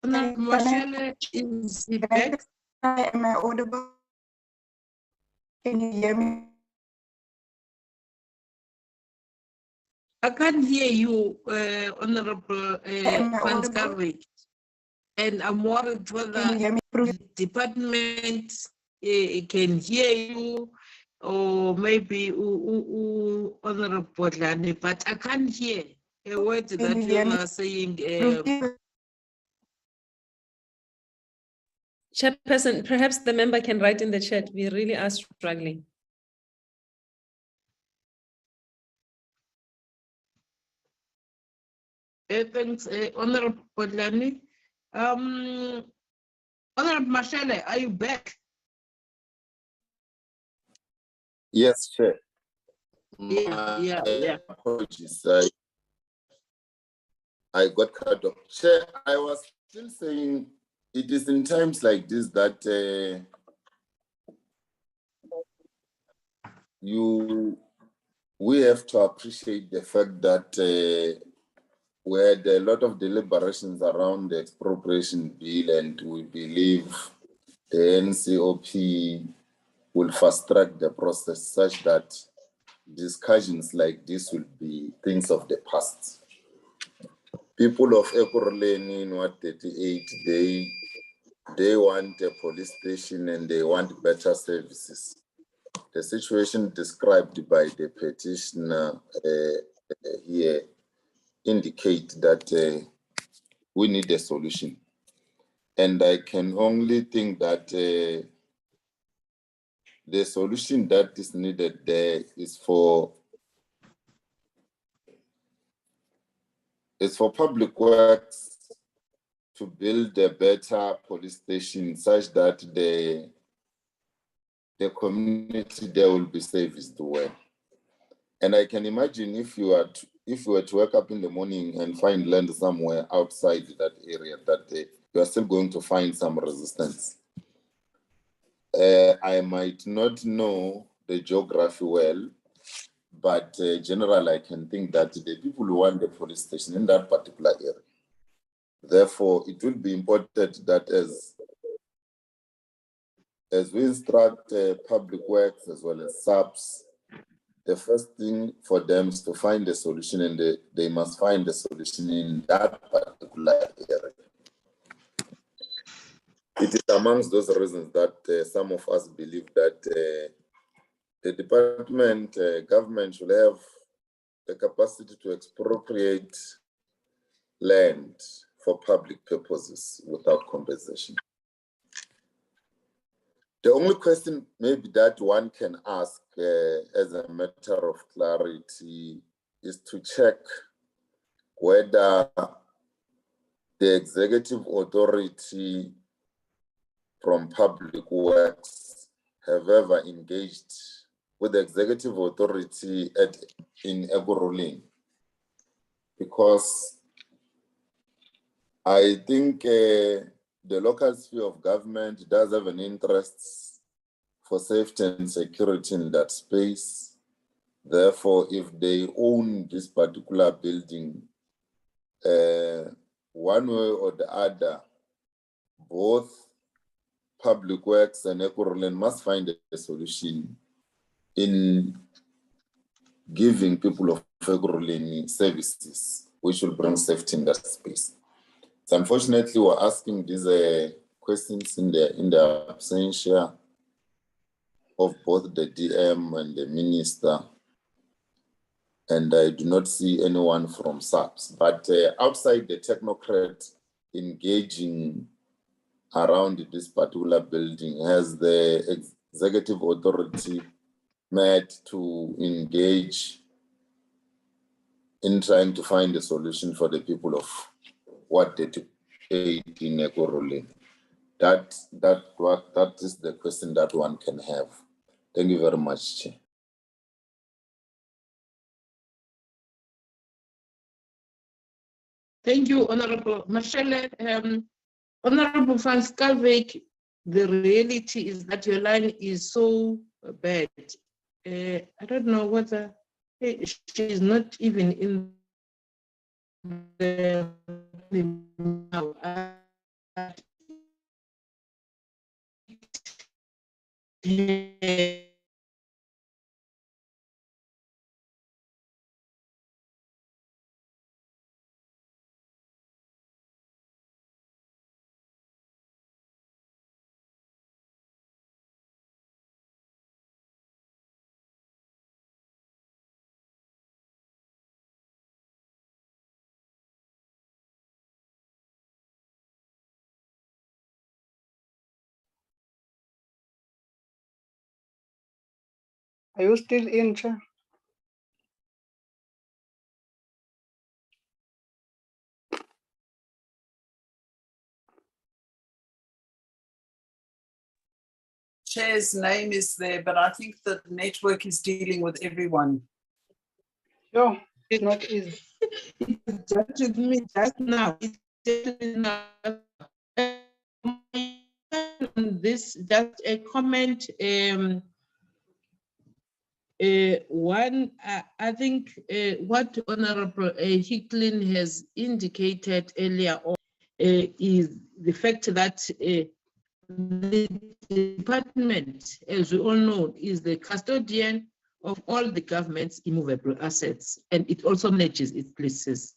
Marshall, is he back? Am I audible? Can you hear me? I can't hear you, Honorable Van Skalvik. And I'm worried whether the department can hear you, or maybe Honorable Bodlani, but I can't hear a word that you are saying. Chairperson, perhaps the member can write in the chat. We really are struggling. Thanks, Honorable Bodlani. Honorable Mashele, are you back? Yes, Chair. Yeah. Apologies. I got cut off. Chair, I was still saying it is in times like this that we have to appreciate the fact that we had a lot of deliberations around the expropriation bill, and we believe the NCOP will fast track the process such that discussions like this will be things of the past. People of Ekurhuleni in Ward 38, they want a police station and they want better services. The situation described by the petitioner here indicate that we need a solution. And I can only think that the solution that is needed there is for public works to build a better police station such that the community there will be serviced well. And I can imagine if you were to wake up in the morning and find land somewhere outside that area, that you are still going to find some resistance. I might not know the geography well, but general, I can think that the people who want the police station in that particular area. Therefore, it will be important that as we instruct public works as well as subs, the first thing for them is to find a solution, and they must find a solution in that particular area. It is amongst those reasons that some of us believe that the department, government should have the capacity to expropriate land for public purposes without compensation. The only question maybe that one can ask as a matter of clarity is to check whether the executive authority from public works have ever engaged with the executive authority in Ekurhuleni, because I think the local sphere of government does have an interest for safety and security in that space. Therefore, if they own this particular building, one way or the other, both public works and Ekurhuleni must find a solution in giving people of Ekurhuleni services which will bring safety in that space. So unfortunately, we're asking these questions in the absentia of both the DM and the minister, and I do not see anyone from SAPS. But outside the technocrat engaging around this particular building, has the executive authority met to engage in trying to find a solution for the people of what they took in Ekurhuleni? That is the question that one can have. Thank you very much, Chair. Thank you, Honorable Michelle. Honorable Van Schalkwyk, the reality is that your line is so bad. I don't know whether she is not even in the now. Are you still in, Chair? Chair's name is there, but I think the network is dealing with everyone. No, it's not easy. It's just with me just now. It's just now. This just a comment. One, I think what Honorable Hicklin has indicated earlier on is the fact that the department, as we all know, is the custodian of all the government's immovable assets, and it also manages its places.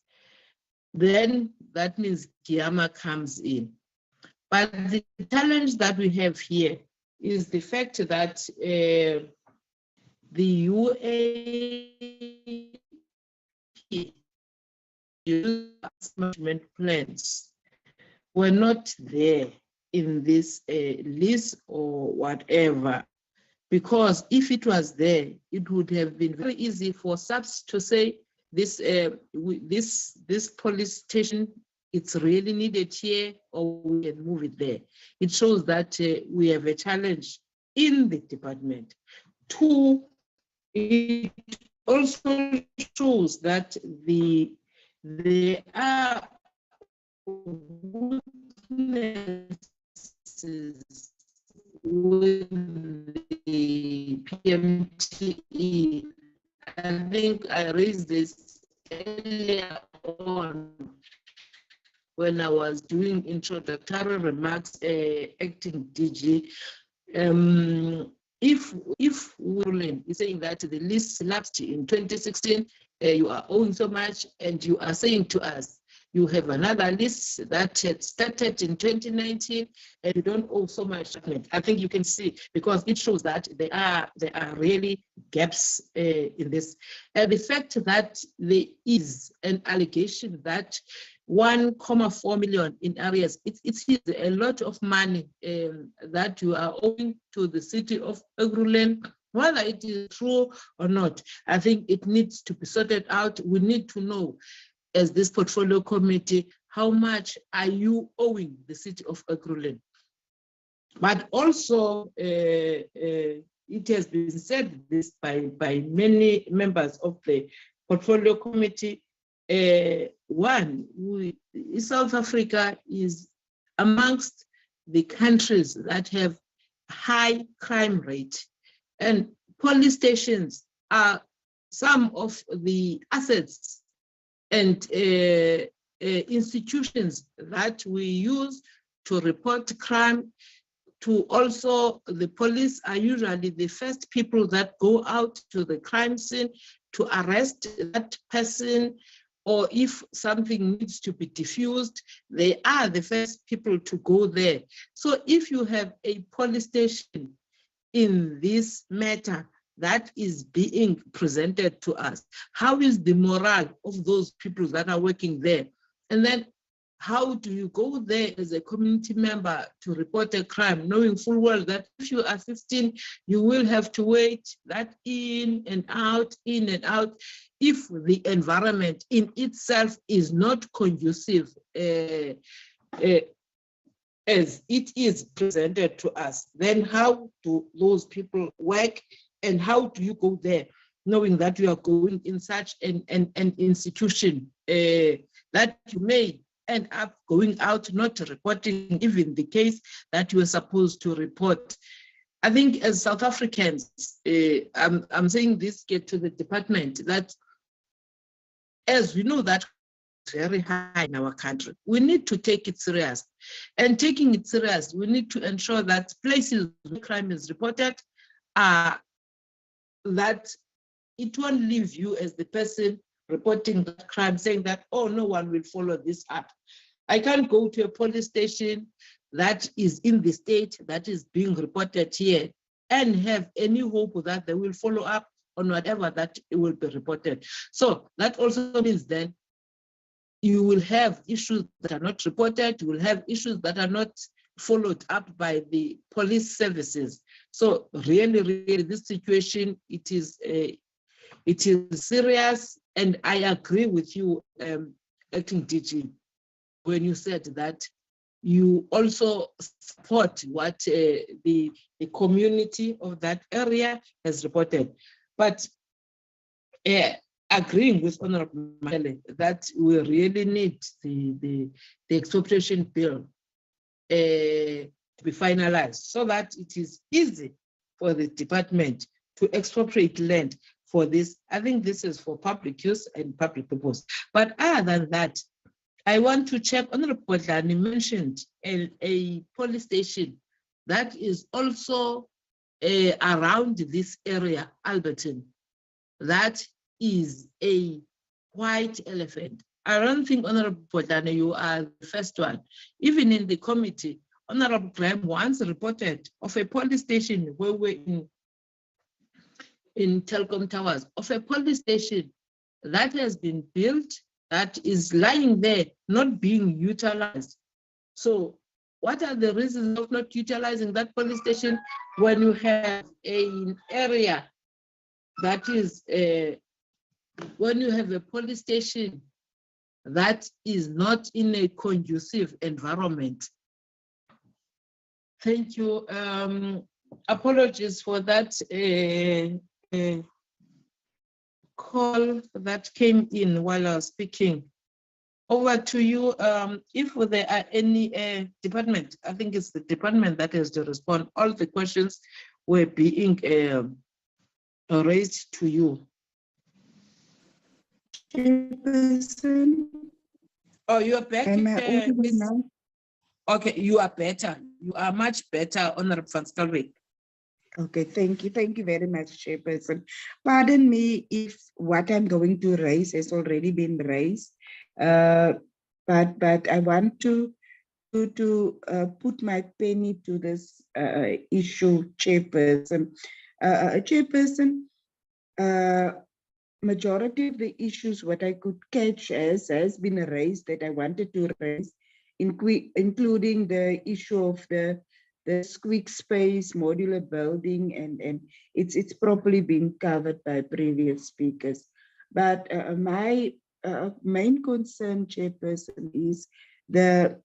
Then that means GIAMA comes in. But the challenge that we have here is the fact that the UAP management plans were not there in this list or whatever, because if it was there, it would have been very easy for SAPS to say this police station, it's really needed here, or we can move it there. It shows that we have a challenge in the department. Two, it also shows that there are weaknesses with the PMTE. I think I raised this earlier on when I was doing introductory remarks, acting DG. If Ekurhuleni is saying that the list lapsed in 2016, you are owing so much, and you are saying to us, you have another list that had started in 2019, and you don't owe so much. I think you can see, because it shows that there are really gaps in this. The fact that there is an allegation that 1.4 million in areas, it's a lot of money that you are owing to the city of Ekurhuleni. Whether it is true or not, I think it needs to be sorted out. We need to know, as this portfolio committee, how much are you owing the city of Ekurhuleni? But also, it has been said this by many members of the portfolio committee. South Africa is amongst the countries that have high crime rate, and police stations are some of the assets and institutions that we use to report crime. To also, the police are usually the first people that go out to the crime scene to arrest that person, or if something needs to be diffused, they are the first people to go there. So if you have a police station in this matter that is being presented to us, how is the morale of those people that are working there? And then how do you go there as a community member to report a crime, knowing full well that if you are 15, you will have to wait that in and out, if the environment in itself is not conducive as it is presented to us? Then how do those people work, and how do you go there knowing that you are going in such an institution that you may end up going out not reporting even the case that you were supposed to report? I think as South Africans, I'm saying this to the department, that as we know that very high in our country, we need to take it serious. And taking it serious, we need to ensure that places where crime is reported are that it won't leave you as the person reporting the crime saying that, oh, no one will follow this up. I can't go to a police station that is in the state that is being reported here and have any hope that they will follow up on whatever that will be reported. So that also means then you will have issues that are not reported, you will have issues that are not followed up by the police services. So really, this situation, it is serious, and I agree with you, Acting DG, when you said that you also support what the community of that area has reported. But agreeing with Honorable Mele that we really need the expropriation bill to be finalized so that it is easy for the department to expropriate land for this. I think this is for public use and public purpose. But other than that, I want to check, Honorable Bodlani mentioned a police station that is also around this area, Alberton. That is a white elephant. I don't think, Honorable Bodlani, you are the first one. Even in the committee, Honorable Graham once reported of a police station where we're in Telkom Towers, of a police station that has been built, that is lying there, not being utilized. So what are the reasons of not utilizing that police station when you have an area that is, when you have a police station that is not in a conducive environment? Thank you. Apologies for that call that came in while I was speaking. Over to you. If there are any department, I think it's the department that has to respond. All the questions were being raised to you. Chairperson, Oh, you're back. am I audible Miss- now? Okay, you are better. You are much better, Honorable Van Skalwyk. Okay, thank you. Thank you very much, Chairperson. Pardon me if what I'm going to raise has already been raised, but I want to put my penny to this issue, Chairperson. Chairperson, majority of the issues what I could catch as has been raised that I wanted to raise, including the issue of the squeak space, modular building, and it's properly been covered by previous speakers. But my main concern, Chairperson, is the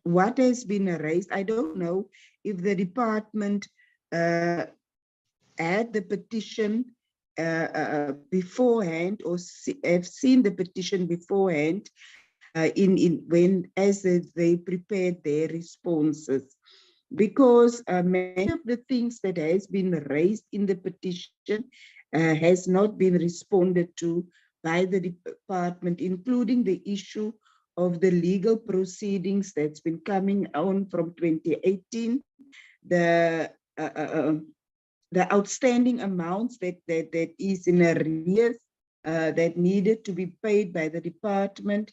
what has been raised. I don't know if the department had the petition beforehand or have seen the petition beforehand as they prepared their responses, because many of the things that has been raised in the petition has not been responded to by the department, including the issue of the legal proceedings that's been coming on from 2018, the outstanding amounts that is in arrears that needed to be paid by the department.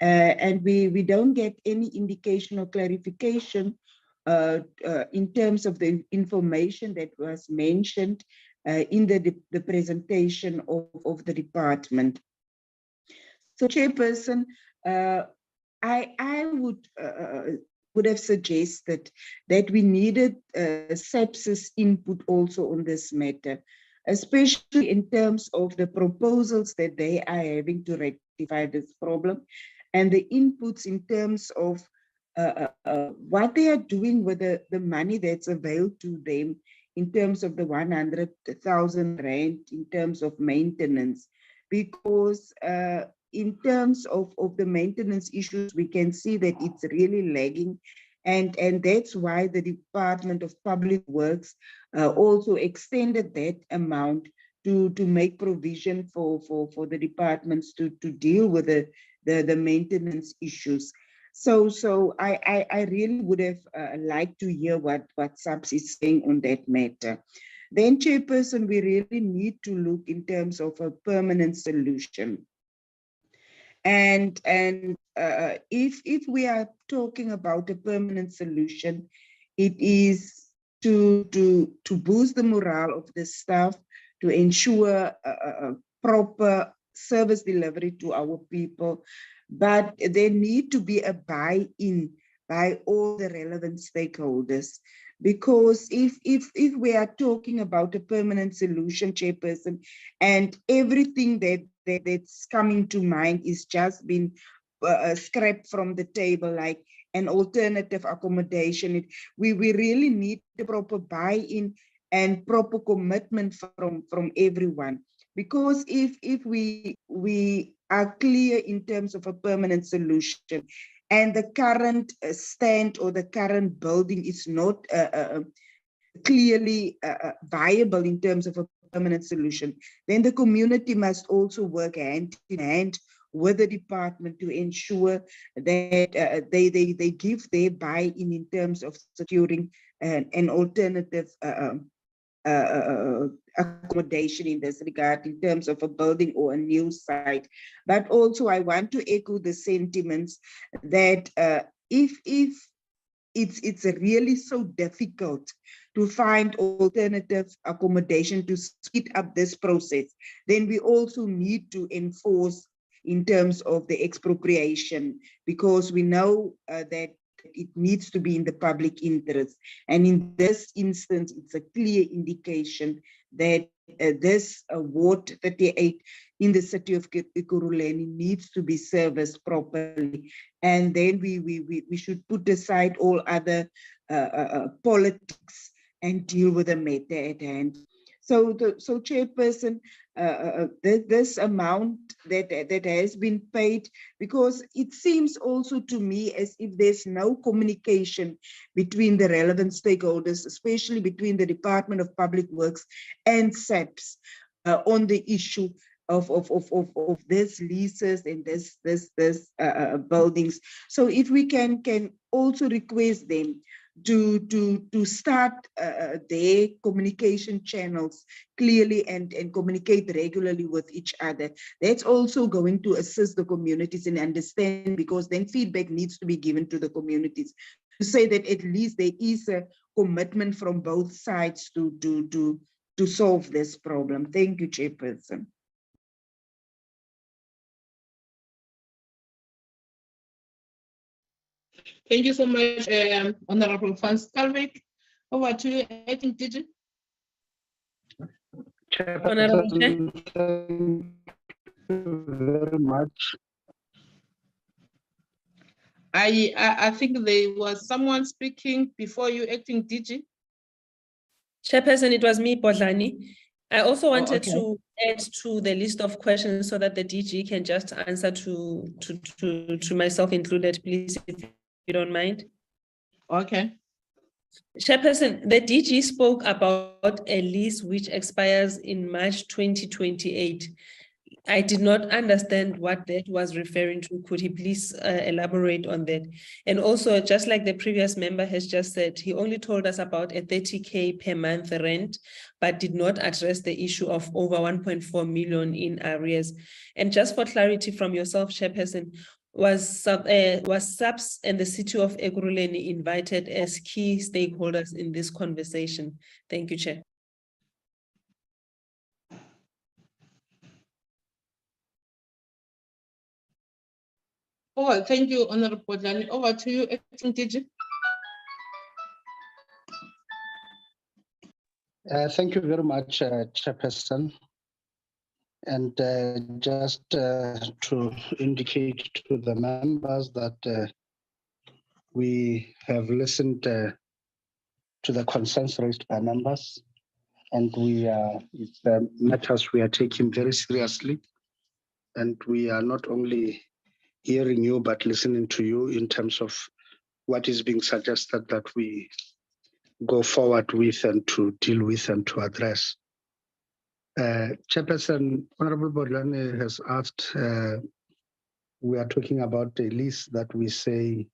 And we don't get any indication or clarification in terms of the information that was mentioned in the presentation of the department. So, Chairperson, I would have suggested that we needed SAPS's input also on this matter, especially in terms of the proposals that they are having to rectify this problem, and the inputs in terms of what they are doing with the money that's availed to them in terms of the 100,000 rand in terms of maintenance. Because in terms of the maintenance issues, we can see that it's really lagging. And that's why the Department of Public Works also extended that amount to make provision for the departments to deal with the maintenance issues. So I really would have liked to hear what SAPS is saying on that matter. Then, Chairperson, we really need to look in terms of a permanent solution. And if we are talking about a permanent solution, it is to boost the morale of the staff, to ensure a proper service delivery to our people. But there need to be a buy-in by all the relevant stakeholders. Because if we are talking about a permanent solution, Chairperson, and everything that's coming to mind is just been scrapped from the table, like an alternative accommodation, we really need the proper buy-in and proper commitment from everyone. Because if we are clear in terms of a permanent solution, and the current stand or the current building is not clearly viable in terms of a permanent solution, then the community must also work hand in hand with the department to ensure that they give their buy-in in terms of securing an alternative accommodation in this regard, in terms of a building or a new site. But also I want to echo the sentiments that if it's really so difficult to find alternative accommodation to speed up this process, then we also need to enforce in terms of the expropriation, because we know that it needs to be in the public interest. And in this instance, it's a clear indication that this Ward 38 in the city of Ekurhuleni needs to be serviced properly. And then we should put aside all other politics and deal with the matter at hand. So, Chairperson, this amount that has been paid, because it seems also to me as if there's no communication between the relevant stakeholders, especially between the Department of Public Works and SAPS on the issue of this leases and this buildings. So if we can also request them to start their communication channels clearly and communicate regularly with each other. That's also going to assist the communities in understanding, because then feedback needs to be given to the communities to say that at least there is a commitment from both sides to solve this problem. Thank you, Chairperson. Thank you so much, Honorable Franz Kalvik. Over to you, Acting DG. Honorable Chair. Thank you very much. I think there was someone speaking before you, Acting DG. Chairperson, it was me, Bodlani. I also wanted okay. to add to the list of questions so that the DG can just answer to myself included, please, if you don't mind. Okay. Chairperson, the DG spoke about a lease which expires in March 2028. I did not understand what that was referring to. Could he please elaborate on that? And also, just like the previous member has just said, he only told us about a 30K per month rent, but did not address the issue of over 1.4 million in arrears. And just for clarity from yourself, Chairperson, was SAPS and the City of Ekurhuleni invited as key stakeholders in this conversation? Thank you, Chair. Oh, thank you, Honorable Bodlani. Over to you, Acting DG. Thank you very much, Chairperson. And just to indicate to the members that we have listened to the concerns raised by members, and it's matters we are taking very seriously. And we are not only hearing you, but listening to you in terms of what is being suggested that we go forward with and to deal with and to address. Chairperson, Honorable Bodlani has asked, we are talking about a lease that we say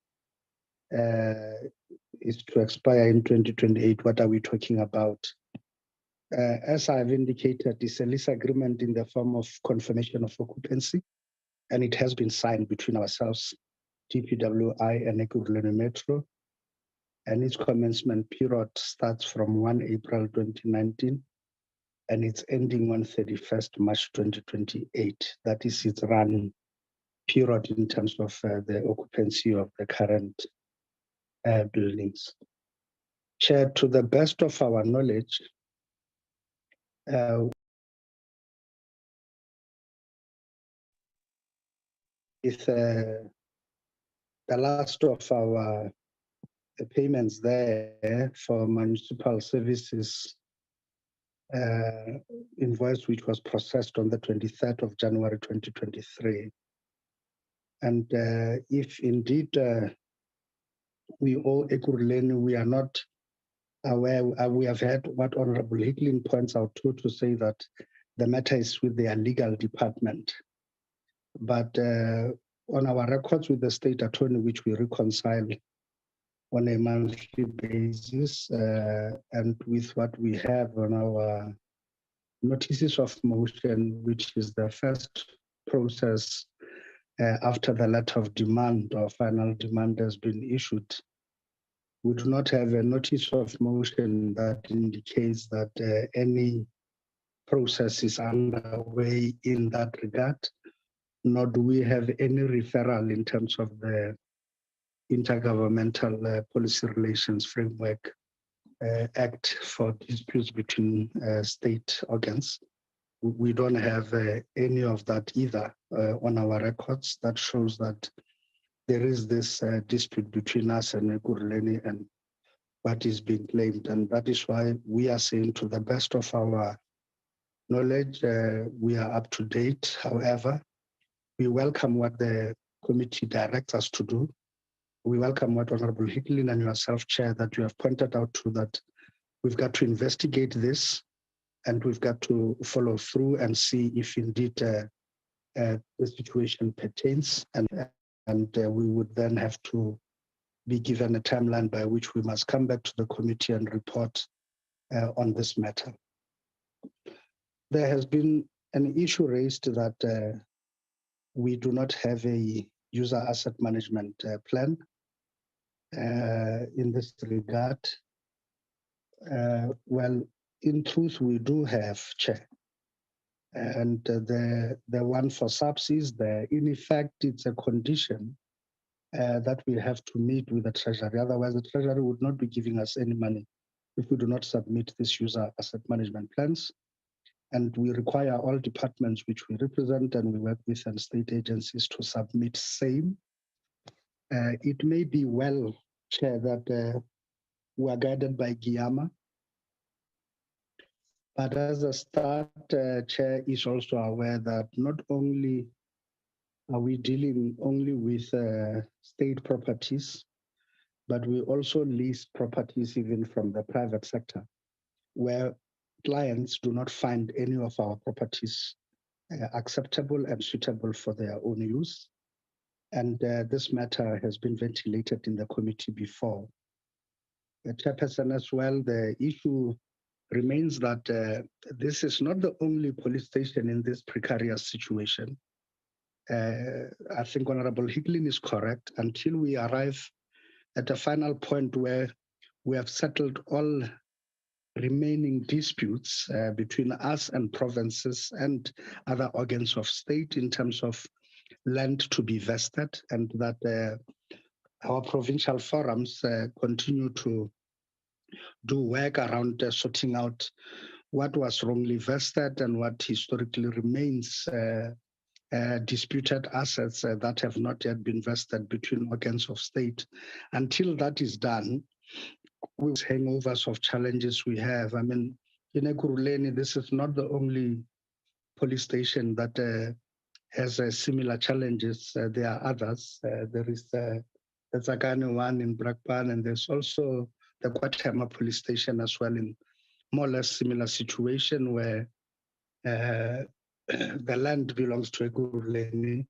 is to expire in 2028. What are we talking about? As I've indicated, it's a lease agreement in the form of confirmation of occupancy, and it has been signed between ourselves, DPWI and Ekurhuleni Metro, and its commencement period starts from 1 April 2019, and it's ending on 31st March 2028. That is its run period in terms of the occupancy of the current buildings. Chair, to the best of our knowledge, with the last of our payments there for municipal services invoice, which was processed on the 23rd of January 2023. And if indeed we owe Ekurhuleni, we are not aware, we have heard what Honorable Hicklin points out too, to say that the matter is with their legal department. But on our records with the state attorney, which we reconcile on a monthly basis, and with what we have on our notices of motion, which is the first process after the letter of demand or final demand has been issued, we do not have a notice of motion that indicates that any process is underway in that regard, nor do we have any referral in terms of the Intergovernmental Policy Relations Framework Act for disputes between state organs. We don't have any of that either on our records that shows that there is this dispute between us and Ekurhuleni and what is being claimed. And that is why we are saying, to the best of our knowledge, we are up to date. However, we welcome what the committee directs us to do. We welcome what Honorable Hicklin and yourself, Chair, that you have pointed out to, that we've got to investigate this and we've got to follow through and see if indeed the situation pertains, and we would then have to be given a timeline by which we must come back to the committee and report on this matter. There has been an issue raised that we do not have a user asset management plan in this regard. Well, in truth, we do have, Chair. And the one for subs is there. In effect, it's a condition that we have to meet with the Treasury. Otherwise, the Treasury would not be giving us any money if we do not submit these user asset management plans. And we require all departments which we represent and we work with and state agencies to submit same. It may be well, Chair, that we are guided by GIAMA. But as a start, Chair is also aware that not only are we dealing only with state properties, but we also lease properties even from the private sector, where clients do not find any of our properties acceptable and suitable for their own use. And this matter has been ventilated in the committee before. The Chairperson as well, the issue remains that this is not the only police station in this precarious situation. I think Honorable Hicklin is correct. Until we arrive at a final point where we have settled all remaining disputes between us and provinces and other organs of state in terms of land to be vested, and that our provincial forums continue to do work around sorting out what was wrongly vested and what historically remains disputed assets that have not yet been vested between organs of state. Until that is done, we hangovers of challenges we have. I mean, in Ekurhuleni, this is not the only police station that has similar challenges. There are others. There is the Tsakane one in Brakpan, and there's also the KwaThema police station as well, in more or less similar situation where the land belongs to Ekurhuleni.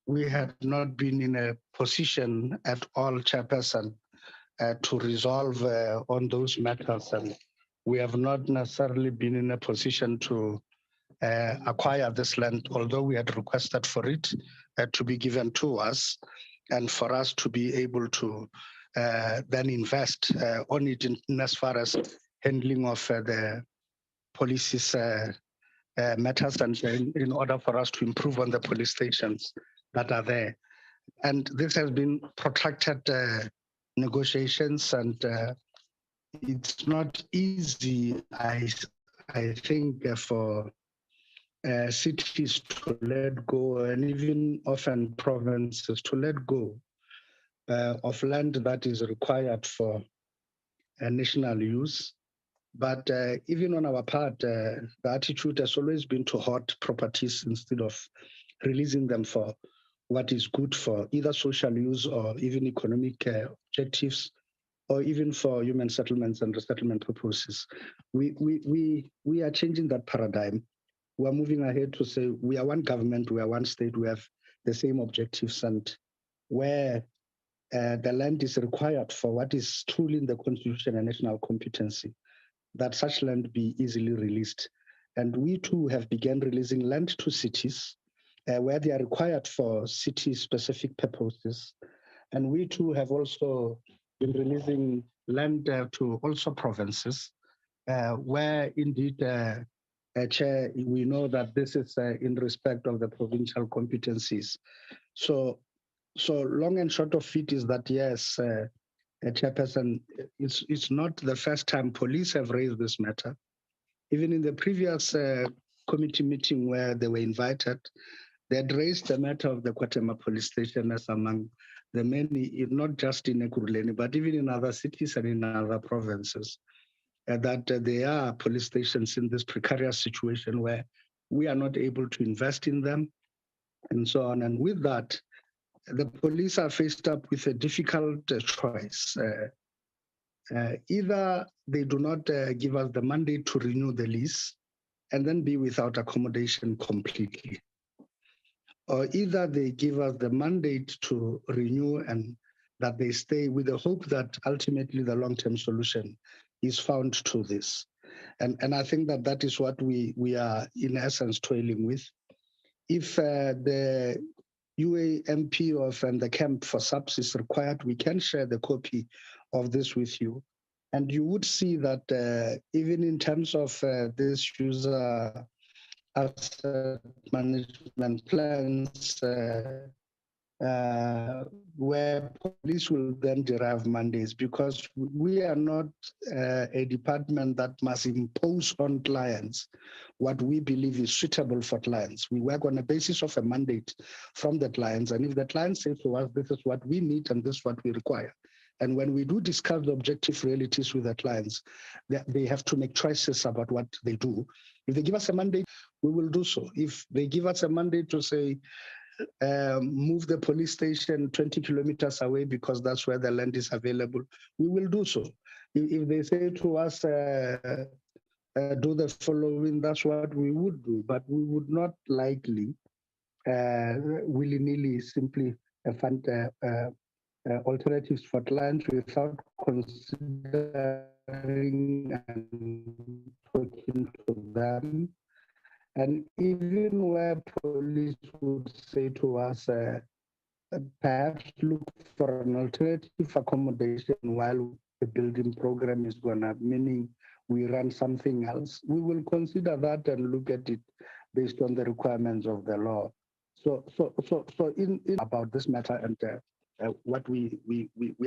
We had not been in a position at all, Chairperson, to resolve on those matters, and we have not necessarily been in a position to acquire this land, although we had requested for it to be given to us and for us to be able to then invest on it in as far as handling of the police's matters, and in order for us to improve on the police stations that are there. And this has been protracted negotiations, and it's not easy, I think, for cities to let go, and even often provinces to let go of land that is required for national use. But even on our part, the attitude has always been to hoard properties instead of releasing them for what is good for either social use or even economic objectives, or even for human settlements and resettlement purposes. We are changing that paradigm. We're moving ahead to say we are one government, we are one state, we have the same objectives, and where the land is required for what is truly in the Constitution and national competency, that such land be easily released. And we too have begun releasing land to cities where they are required for city-specific purposes. And we too have also been releasing land to also provinces where indeed, Chair, we know that this is in respect of the provincial competencies. So long and short of it is that, yes, Chairperson, it's not the first time police have raised this matter. Even in the previous committee meeting where they were invited, they had raised the matter of the KwaThema police station as among the many, not just in Ekurhuleni, but even in other cities and in other provinces. that there are police stations in this precarious situation where we are not able to invest in them and so on. And with that, the police are faced up with a difficult choice. Either they do not give us the mandate to renew the lease and then be without accommodation completely, or either they give us the mandate to renew and that they stay with the hope that ultimately the long-term solution is found to this. And I think that that is what we are in essence toiling with. If the UAMP and the camp for subs is required, we can share the copy of this with you. And you would see that even in terms of this user asset management plans, where police will then derive mandates, because we are not a department that must impose on clients what we believe is suitable for clients. We work on the basis of a mandate from the clients. And if the client says to us, this is what we need and this is what we require. And when we do discuss the objective realities with the clients, they have to make choices about what they do. If they give us a mandate, we will do so. If they give us a mandate to say, move the police station 20 kilometers away because that's where the land is available, we will do so. If they say to us, do the following, that's what we would do, but we would not likely willy-nilly simply fund alternatives for clients without considering and talking to them. And even where police would say to us, perhaps look for an alternative accommodation while the building program is going up, meaning we run something else, we will consider that and look at it based on the requirements of the law. So in about this matter and what we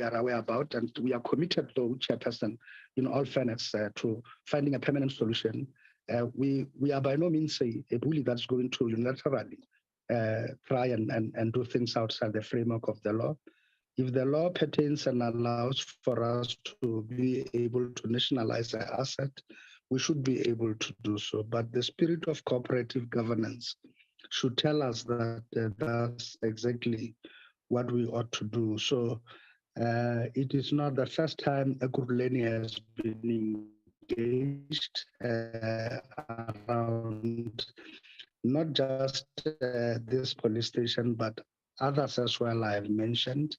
are aware about, and we are committed, though, Chairperson, in all fairness, to finding a permanent solution. We are by no means a bully that's going to unilaterally try and do things outside the framework of the law. If the law pertains and allows for us to be able to nationalize an asset, we should be able to do so. But the spirit of cooperative governance should tell us that that's exactly what we ought to do. So it is not the first time Ekurhuleni has been engaged around not just this police station, but others as well I have mentioned,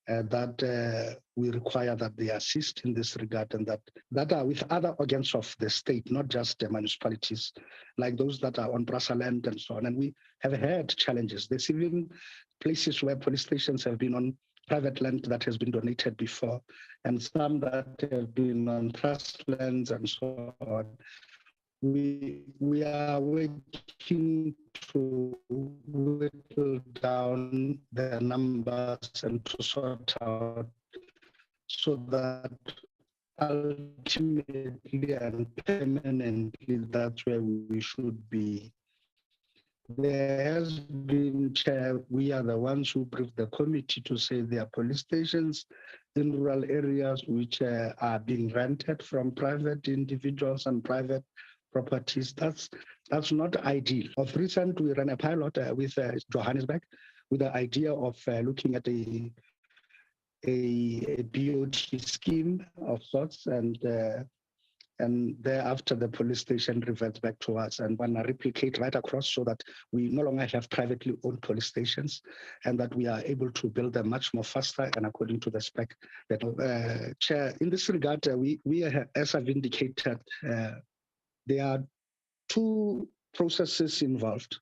that we require that they assist in this regard, and that are with other organs of the state, not just the municipalities, like those that are on Brasa land and so on. And we have had challenges. There's even places where police stations have been on private land that has been donated before, and some that have been on trust lands and so on. We are working to whittle down the numbers and to sort out so that ultimately and permanently that's where we should be. There has been, Chair, we are the ones who briefed the committee to say there are police stations in rural areas which are being rented from private individuals and private properties. That's not ideal. Of recent, we ran a pilot with Johannesburg with the idea of looking at a BOT scheme of sorts, and thereafter the police station reverts back to us and want to replicate right across so that we no longer have privately owned police stations and that we are able to build them much more faster and according to the spec. That, Chair, in this regard, we as I've indicated, there are two processes involved.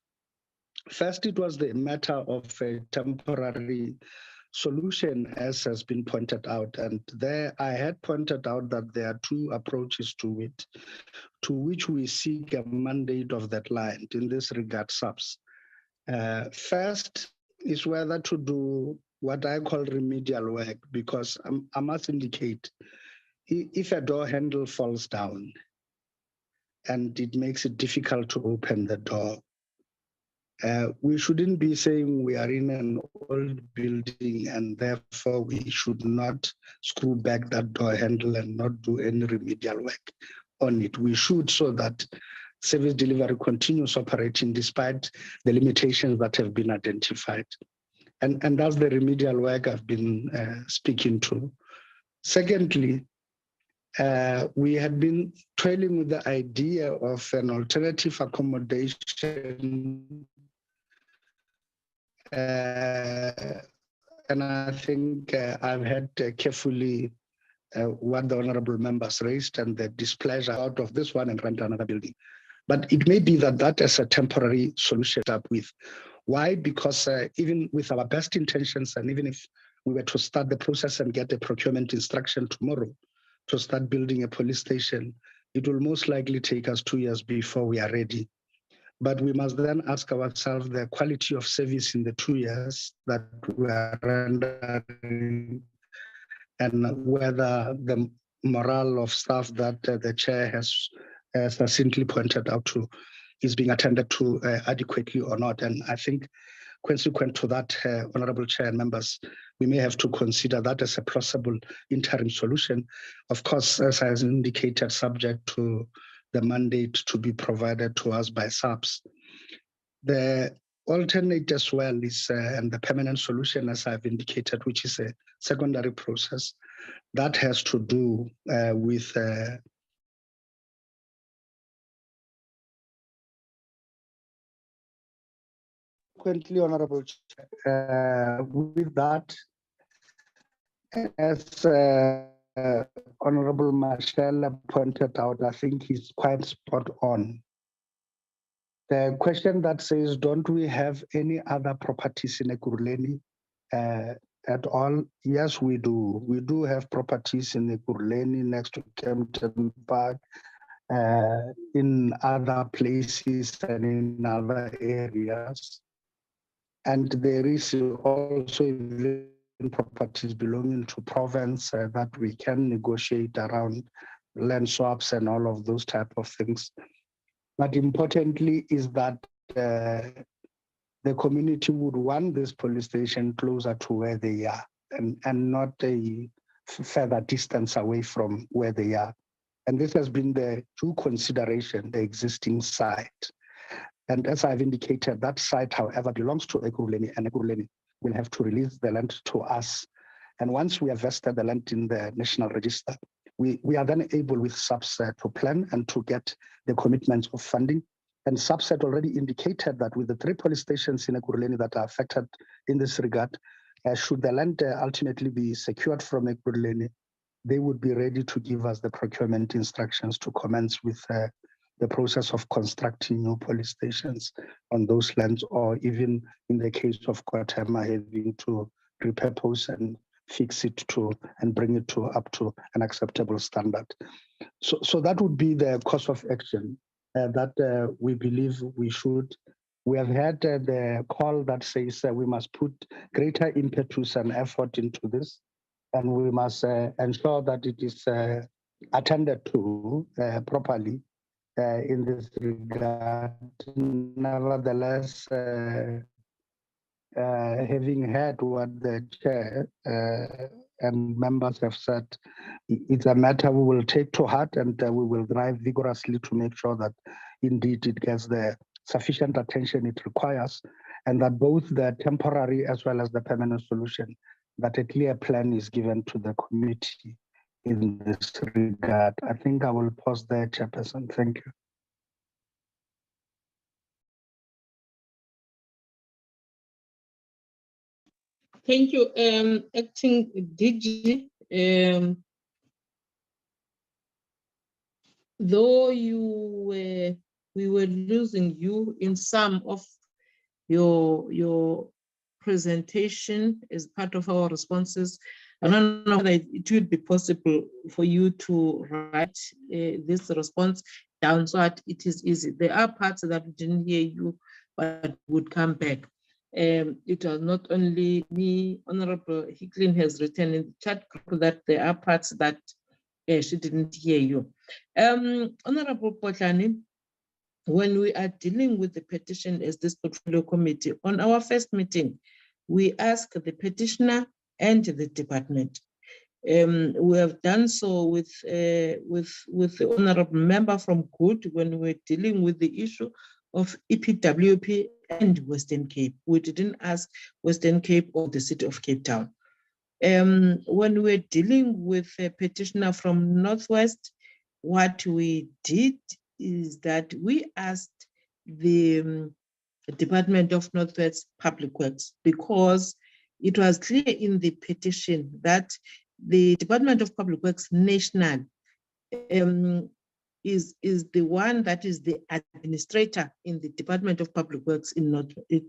First, it was the matter of a temporary solution, as has been pointed out. And there I had pointed out that there are two approaches to it, to which we seek a mandate of that client in this regard, subs. First is whether to do what I call remedial work, because I must indicate, if a door handle falls down, and it makes it difficult to open the door, We shouldn't be saying we are in an old building and therefore we should not screw back that door handle and not do any remedial work on it. We should, so that service delivery continues operating despite the limitations that have been identified. And that's the remedial work I've been speaking to. Secondly, we had been toiling with the idea of an alternative accommodation. And I think I've had carefully what the honorable members raised and the displeasure out of this one and rent another building. But it may be that that is a temporary solution up with. Why? Because even with our best intentions, and even if we were to start the process and get a procurement instruction tomorrow to start building a police station, it will most likely take us 2 years before we are ready. But we must then ask ourselves the quality of service in the 2 years that we are rendering and whether the morale of staff that the chair has succinctly pointed out to is being attended to adequately or not. And I think consequent to that, Honorable Chair and members, we may have to consider that as a possible interim solution. Of course, as I indicated, subject to the mandate to be provided to us by SAPS. The alternate as well is, and the permanent solution, as I've indicated, which is a secondary process that has to do with Honorable Chair, with that, as Honorable Marshall pointed out, I think he's quite spot on. The question that says, don't we have any other properties in Ekurhuleni at all? Yes, we do. We do have properties in Ekurhuleni next to Kempton Park, in other places and in other areas. And there is also properties belonging to province that we can negotiate around land swaps and all of those type of things. But importantly is that the community would want this police station closer to where they are and not a further distance away from where they are. And this has been the true consideration, the existing site. And as I've indicated, that site, however, belongs to Ekurhuleni, and Ekurhuleni will have to release the land to us. And once we have vested the land in the National Register, we are then able with SAPS to plan and to get the commitments of funding. And SAPS had already indicated that with the 3 police stations in Ekurhuleni that are affected in this regard, should the land ultimately be secured from Ekurhuleni, they would be ready to give us the procurement instructions to commence with the process of constructing new police stations on those lands, or even in the case of Kwatema, having to repurpose and fix it to and bring it to up to an acceptable standard. So that would be the course of action that we believe we should. We have had the call that says we must put greater impetus and effort into this, and we must ensure that it is attended to properly in this regard. Nevertheless, having heard what the chair and members have said, it's a matter we will take to heart, and we will drive vigorously to make sure that indeed it gets the sufficient attention it requires, and that both the temporary as well as the permanent solution, that a clear plan is given to the committee in this regard. I think I will pause there, Chairperson. Thank you. Thank you, Acting DG. Though we were losing you in some of your presentation as part of our responses, I don't know whether it would be possible for you to write this response down so that it is easy. There are parts that we didn't hear you, but would come back. It was not only me, Honorable Hicklin has written in the chat group that there are parts that she didn't hear you. Honorable Bodlani, when we are dealing with the petition as this portfolio committee, on our first meeting, we ask the petitioner and the department. We have done so with the honorable member from Good when we're dealing with the issue of EPWP and Western Cape. We didn't ask Western Cape or the City of Cape Town. When we're dealing with a petitioner from Northwest, what we did is that we asked the Department of Northwest Public Works, because it was clear in the petition that the Department of Public Works National is the one that is the administrator in the Department of Public Works in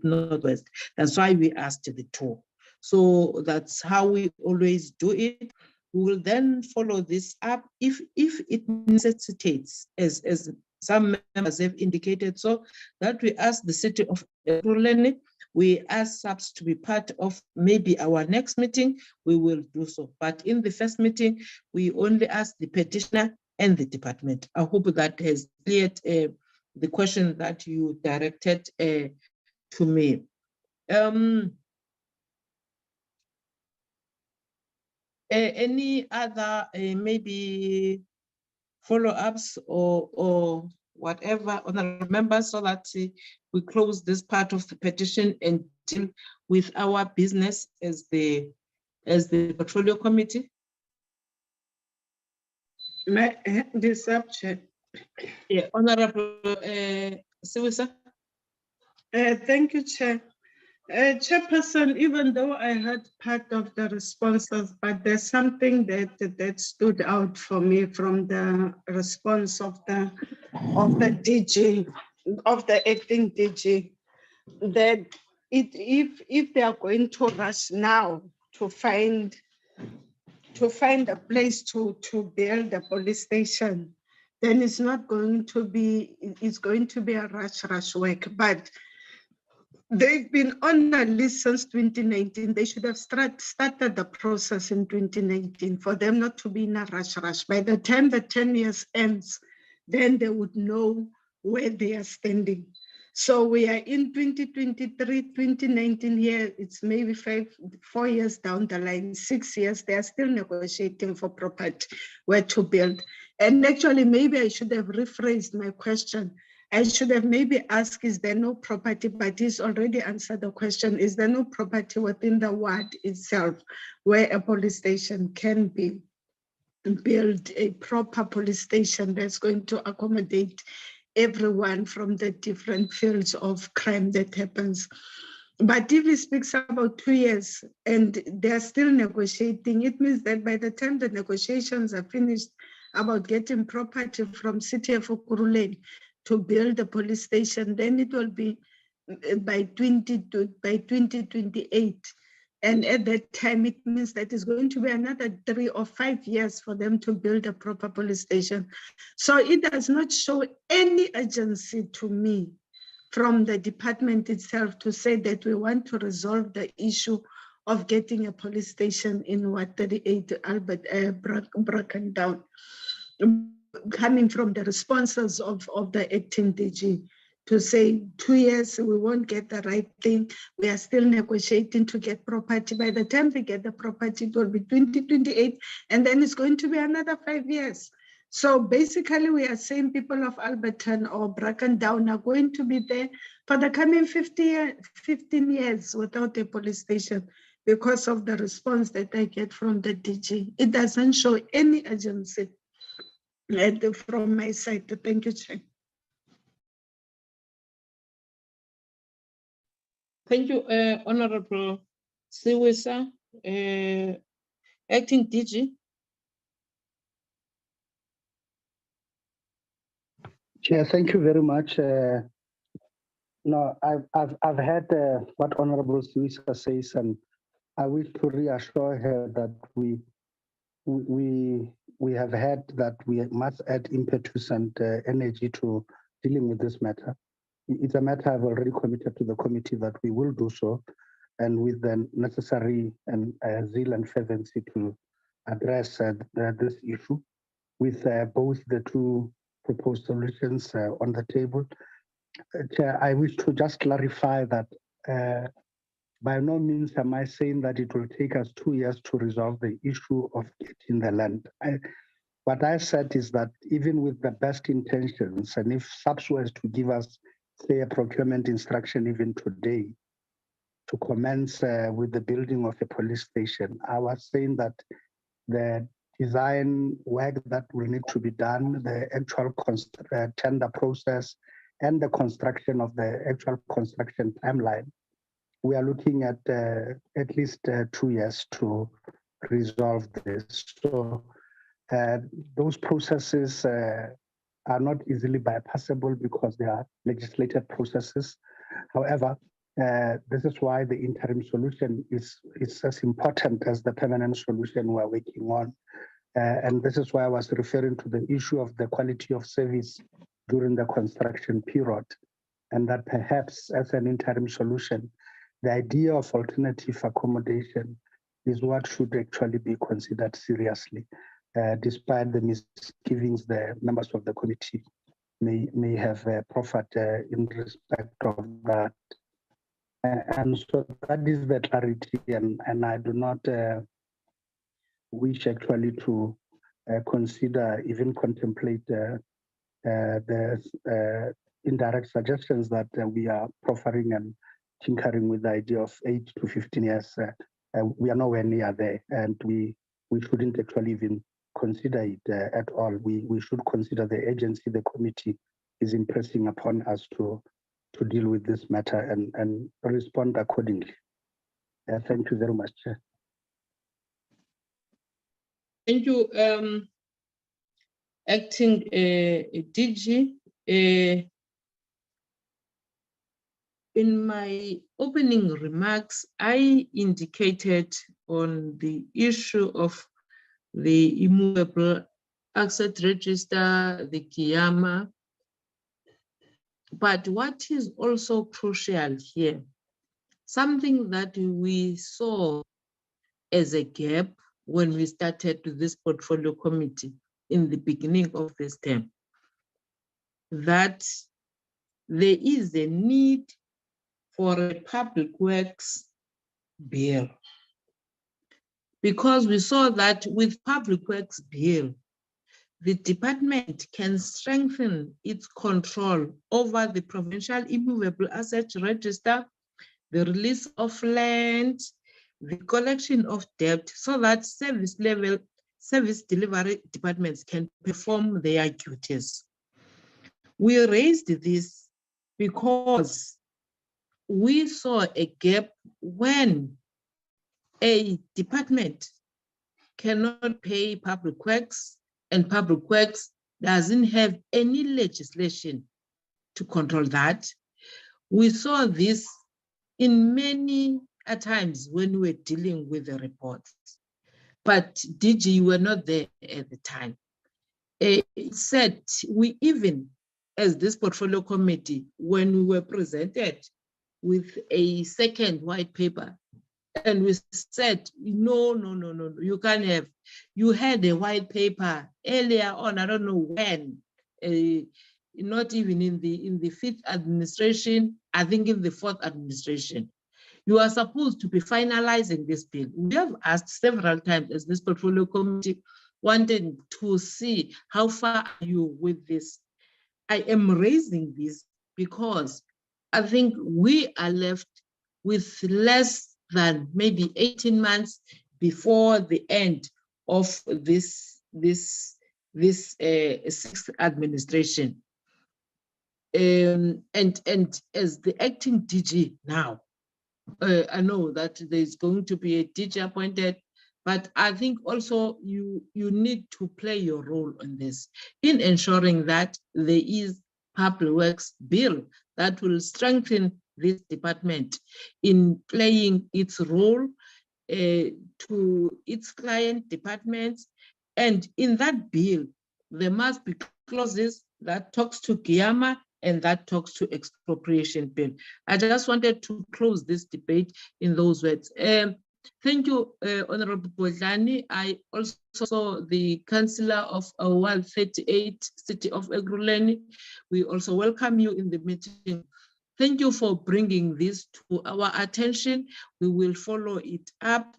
Northwest. That's why we asked the two. So that's how we always do it. We will then follow this up if it necessitates, as some members have indicated, so that we ask the City of Ekurhuleni, we ask SAPS to be part of maybe our next meeting, we will do so. But in the first meeting, we only ask the petitioner and the department. I hope that has cleared the question that you directed to me. Any other maybe follow-ups or whatever, honorable members, so that we close this part of the petition and deal with our business as the portfolio committee? The subject. Yeah, Honorable Siwisa. Thank you, Chair. Chairperson, even though I heard part of the responses, but there's something that stood out for me from the response of the DG, of the acting DG, that if they are going to rush now to find a place to build a police station, then it's going to be a rush work. But they've been on the list since 2019. They should have started the process in 2019 for them not to be in a rush. By the time the 10 years ends, then they would know where they are standing. So we are in 2023, 2019 here. It's maybe 4 years down the line, 6 years. They are still negotiating for property, where to build. And actually, maybe I should have rephrased my question. I should have maybe asked, is there no property? But he's already answered the question. Is there no property within the ward itself where a police station can be built, a proper police station that's going to accommodate everyone from the different fields of crime that happens? But if he speaks about 2 years and they're still negotiating, it means that by the time the negotiations are finished about getting property from City of Ekurhuleni to build a police station, then it will be by 2028. And at that time, it means that it's going to be another 3 or 5 years for them to build a proper police station. So it does not show any urgency to me from the department itself to say that we want to resolve the issue of getting a police station in Ward 38 Albert Brackendown, coming from the responses of the acting DG to say 2 years, we won't get the right thing. We are still negotiating to get property. By the time they get the property, it will be 2028, and then it's going to be another 5 years. So basically, we are saying people of Alberton or Brackendown are going to be there for the coming 15 years without a police station because of the response that I get from the DG. It doesn't show any urgency from my side. Thank you, Chair. Thank you, Honorable Siwisa. Acting DG. Chair, thank you very much. No, I've heard what Honorable Siwisa says, and I wish to reassure her that we have heard that we must add impetus and energy to dealing with this matter. It's a matter I've already committed to the committee that we will do so, and with the necessary and zeal and fervency to address this issue with both the two proposed solutions on the table. Chair, I wish to just clarify that by no means am I saying that it will take us 2 years to resolve the issue of getting the land. What I said is that even with the best intentions, and if SAPS was to give us, say, a procurement instruction even today to commence with the building of a police station, I was saying that the design work that will need to be done, the actual tender process, and the construction of the actual construction timeline, we are looking at least 2 years to resolve this. So those processes are not easily bypassable because they are legislated processes. However, this is why the interim solution is as important as the permanent solution we're working on. And this is why I was referring to the issue of the quality of service during the construction period, and that perhaps as an interim solution, the idea of alternative accommodation is what should actually be considered seriously, despite the misgivings the members of the committee may have proffered in respect of that. And so that is the clarity, and I do not wish actually to consider, even contemplate the indirect suggestions that we are proffering and tinkering with the idea of 8 to 15 years. We are nowhere near there, and we shouldn't actually even consider it at all. We should consider the agency, the committee is impressing upon us to deal with this matter and respond accordingly. Thank you very much, Chair. Thank you, Acting DG. In my opening remarks, I indicated on the issue of the immovable asset register, the GIAMA. But what is also crucial here, something that we saw as a gap when we started this portfolio committee in the beginning of this term, that there is a need for a public works bill. Because we saw that with public works bill, the department can strengthen its control over the provincial immovable asset register, the release of land, the collection of debt, so that service delivery departments can perform their duties. We raised this because we saw a gap when a department cannot pay public works, and public works doesn't have any legislation to control that. We saw this in many times when we were dealing with the reports, but DG, you were not there at the time. It said we even, as this portfolio committee, when we were presented with a second white paper, and we said, no, you can't have. You had a white paper earlier on, I don't know when, not even in the 5th administration, I think in the 4th administration. You are supposed to be finalizing this bill. We have asked several times as this portfolio committee, wanting to see how far are you with this. I am raising this because I think we are left with less than maybe 18 months before the end of this 6th administration. And as the acting DG now, I know that there's going to be a DG appointed, but I think also you need to play your role on this in ensuring that there is public works bill that will strengthen this department in playing its role to its client departments. And in that bill, there must be clauses that talks to GIAMA and that talks to expropriation bill. I just wanted to close this debate in those words. Thank you, Honorable Bodlani. I also saw the Councillor of Ward 38, City of Ekurhuleni. We also welcome you in the meeting. Thank you for bringing this to our attention. We will follow it up.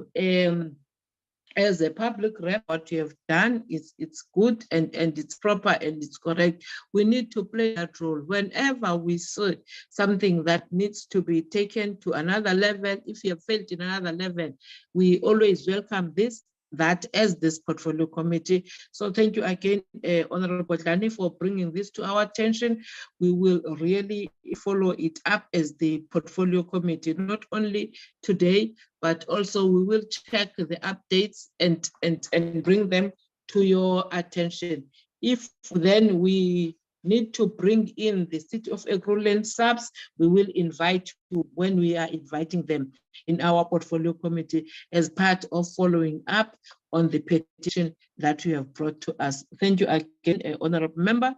As a public rep, what you have done is it's good and it's proper and it's correct. We need to play that role. Whenever we see something that needs to be taken to another level, if you have failed in another level, we always welcome that as this portfolio committee. So thank you again, Honorable Bodlani, for bringing this to our attention. We will really follow it up as the portfolio committee, not only today, but also we will check the updates and bring them to your attention. If then we need to bring in the City of Ekurhuleni subs, we will invite you when we are inviting them in our portfolio committee as part of following up on the petition that you have brought to us. Thank you again, Honorable Member.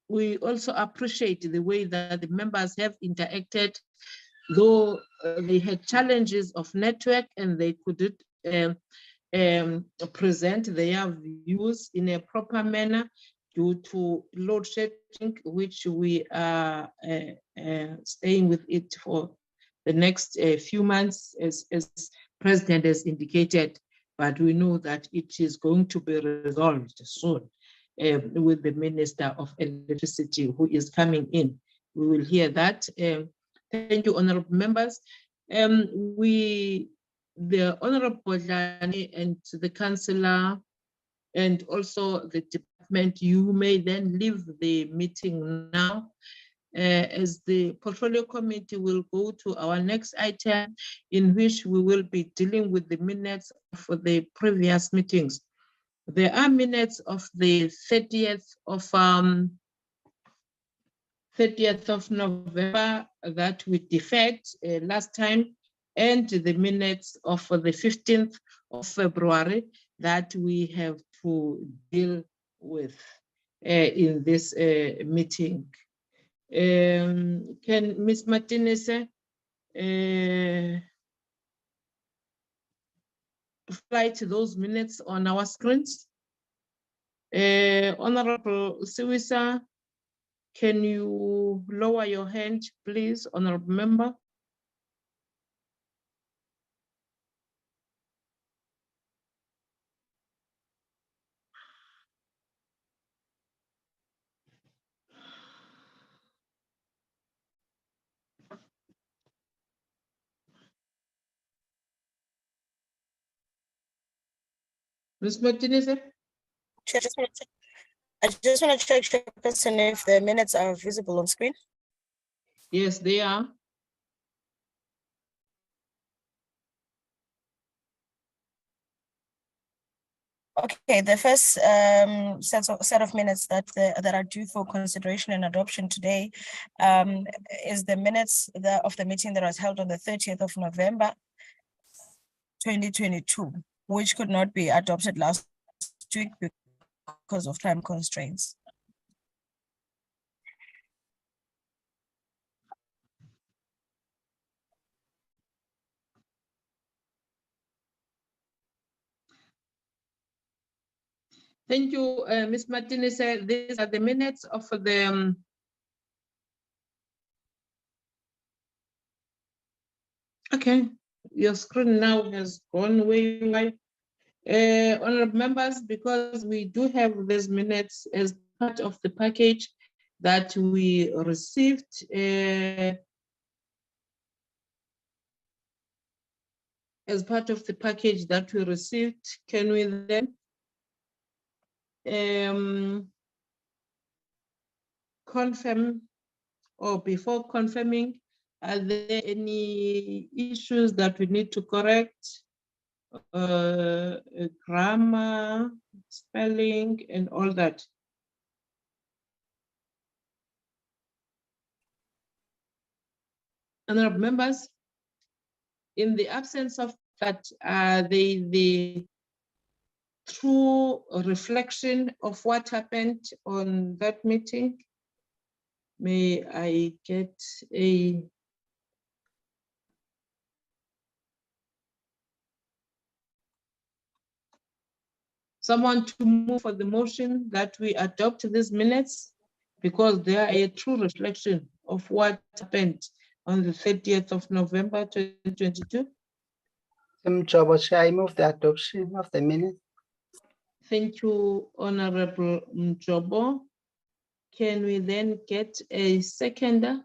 We also appreciate the way that the members have interacted, though they had challenges of network and they couldn't present their views in a proper manner due to load shedding, which we are staying with it for the next few months, as President has indicated, but we know that it is going to be resolved soon with the Minister of Electricity who is coming in. We will hear that. Thank you, honorable members. The Honorable Bodlani and the Councillor and also the department, you may then leave the meeting now, as the portfolio committee will go to our next item, in which we will be dealing with the minutes for the previous meetings. There are minutes of the 30th of November that we deferred last time, and the minutes of the 15th of February that we have to deal with in this meeting. Can Ms. Martinez fly to those minutes on our screens? Honorable Siwisa, can you lower your hand, please, honorable member? Ms. Martinez? I just want to check, Chairperson, if the minutes are visible on screen. Yes, they are. Okay, the first set of minutes that are due for consideration and adoption today is the minutes of the meeting that was held on the 30th of November 2022, which could not be adopted last week because of time constraints. Thank you, Ms. Martinez. These are the minutes of the okay, your screen now has gone way wide. Honorable members, because we do have these minutes as part of the package that we received, as part of the package that we received, can we then confirm, or before confirming, are there any issues that we need to correct? Grammar, spelling, and all that? Honorable members, in the absence of that, the true reflection of what happened on that meeting, may I get a Someone to move for the motion that we adopt these minutes because they are a true reflection of what happened on the 30th of November 2022. Mjobo, Chair, I move the adoption of the minutes. Thank you, Honorable Mjobo. Can we then get a seconder?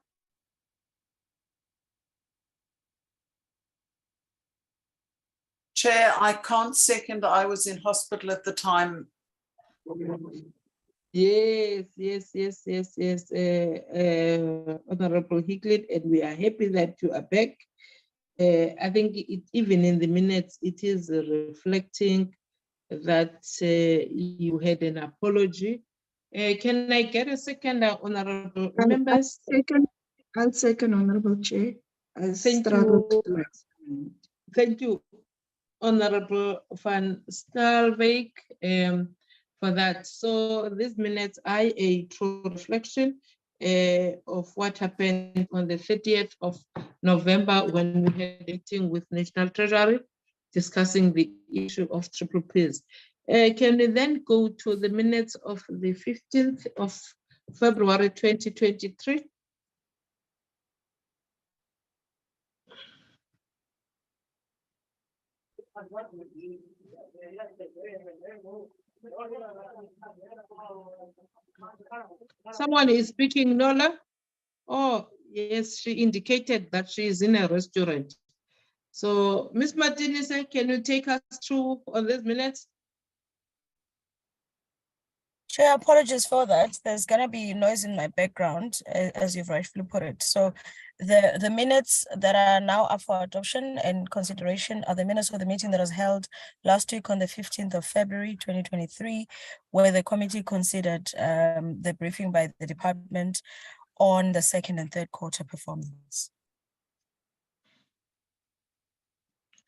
Chair, I can't second. I was in hospital at the time. Yes. Honorable Hicklin, and we are happy that you are back. I think even in the minutes, it is reflecting that you had an apology. Can I get a second, honorable members? I'll second, Honorable Chair. I Thank struggled you. to explain. Thank you, Honorable Van Stalbeek, for that. So these minutes are a true reflection of what happened on the 30th of November when we had a meeting with National Treasury discussing the issue of triple Ps. Can we then go to the minutes of the 15th of February 2023? Someone is speaking, Nola? Oh, yes, she indicated that she is in a restaurant. So, Ms. Martinez, can you take us through on these minutes? Chair, apologies for that. There's gonna be noise in my background, as you've rightfully put it. So the minutes that are now up for adoption and consideration are the minutes of the meeting that was held last week on the 15th of February, 2023, where the committee considered the briefing by the department on the second and third quarter performance.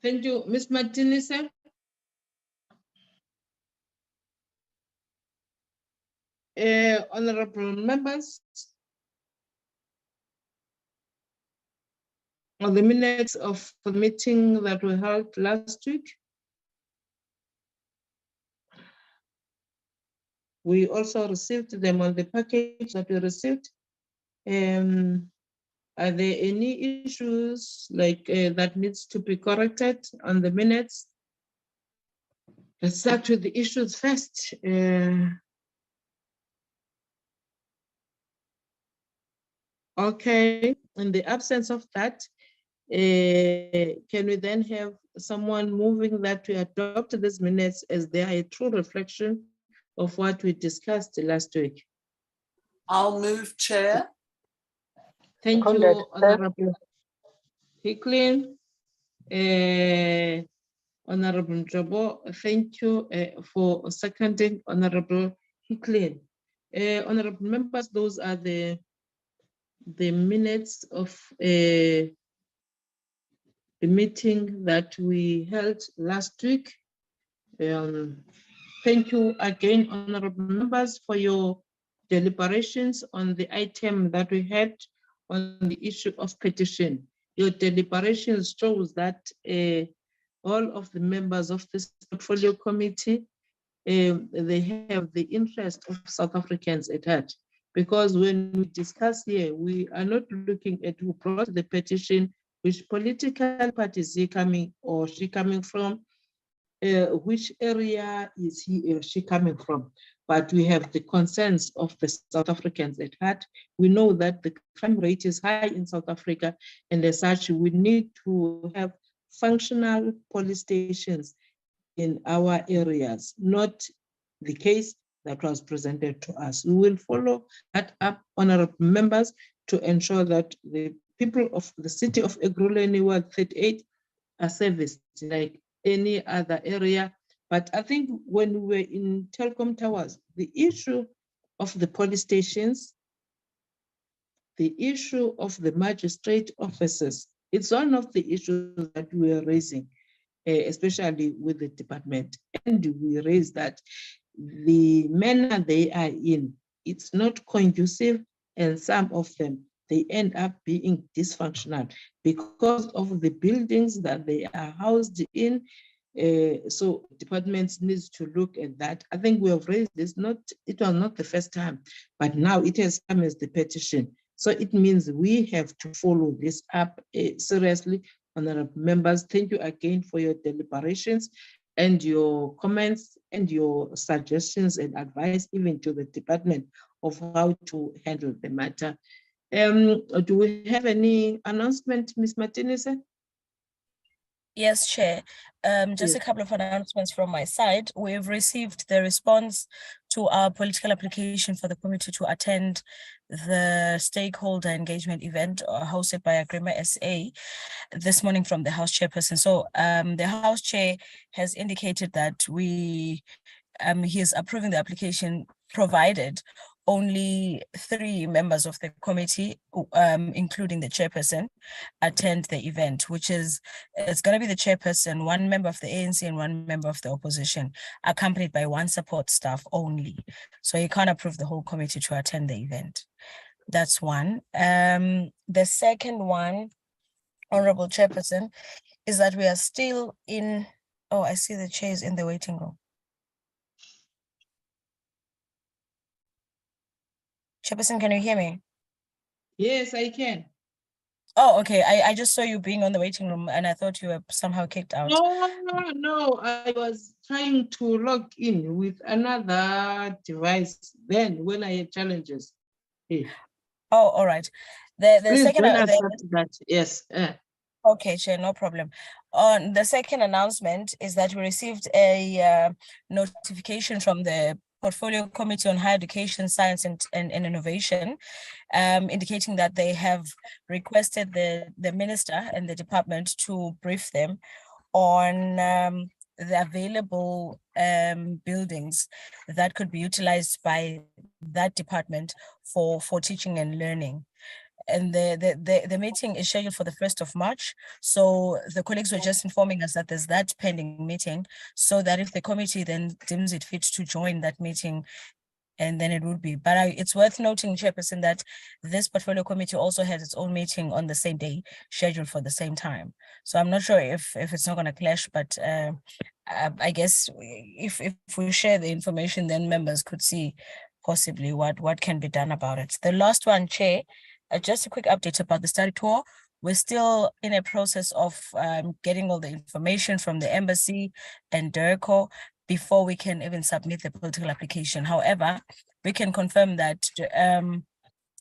Thank you, Ms. Martinez. Honorable members, on the minutes of the meeting that we held last week, we also received them on the package that we received. Are there any issues like that needs to be corrected on the minutes? Let's start with the issues first. Okay, in the absence of that, can we then have someone moving that we adopt these minutes as they are a true reflection of what we discussed last week? I'll move, Chair. Thank you, Honorable Hicklin. Honorable Njobo, thank you for seconding Honorable Hicklin. Honorable members, those are the minutes of the meeting that we held last week. Thank you again, honorable members, for your deliberations on the item that we had on the issue of petition. Your deliberations shows that all of the members of this portfolio committee, they have the interest of South Africans at heart. Because when we discuss here, we are not looking at who brought the petition, which political party is he coming or she coming from, which area is he or she coming from. But we have the concerns of the South Africans at heart. We know that the crime rate is high in South Africa, and as such, we need to have functional police stations in our areas, not the case that was presented to us. We will follow that up, honorable members, to ensure that the people of the city of Ekurhuleni Ward 38 are serviced like any other area. But I think when we were in Telkom Towers, the issue of the police stations, the issue of the magistrate offices, it's one of the issues that we are raising, especially with the department. And we raise that the manner they are in, it's not conducive, and some of them, they end up being dysfunctional because of the buildings that they are housed in. So departments needs to look at that. I think we have raised this, it was not the first time, but now it has come as the petition. So it means we have to follow this up seriously. Honorable members, thank you again for your deliberations and your comments and your suggestions and advice, even to the department, of how to handle the matter. Do we have any announcement, Ms. Martinez? Yes, Chair. Just a couple of announcements from my side. We've received the response to our political application for the committee to attend the stakeholder engagement event hosted by Agrima SA this morning from the House Chairperson. So the House Chair has indicated that he is approving the application provided only 3 members of the committee, including the chairperson, attend the event, which is, it's going to be the chairperson, 1 member of the ANC and 1 member of the opposition, accompanied by 1 support staff only. So you can't approve the whole committee to attend the event. That's one. The second one, Honorable Chairperson, is that we are still in, oh, I see the chairs in the waiting room. Chairperson, can you hear me? Yes, I can. Oh, okay. I just saw you being on the waiting room and I thought you were somehow kicked out. No, I was trying to log in with another device then when I had challenges. Hey. Oh, all right. The Please, second, when I accept that, yes. Okay, Chair, no problem. On the second announcement is that we received a notification from the Portfolio Committee on Higher Education, Science and Innovation, indicating that they have requested the minister and the department to brief them on the available buildings that could be utilized by that department for teaching and learning. And the meeting is scheduled for the 1st of March. So the colleagues were just informing us that there's that pending meeting, so that if the committee then deems it fit to join that meeting, and then it would be. But it's worth noting, Chairperson, that this portfolio committee also has its own meeting on the same day, scheduled for the same time. So I'm not sure if it's not going to clash, but I guess if we share the information, then members could see possibly what can be done about it. The last one, Chair, just a quick update about the study tour. We're still in a process of getting all the information from the embassy and DERCO before we can even submit the political application. However, we can confirm that the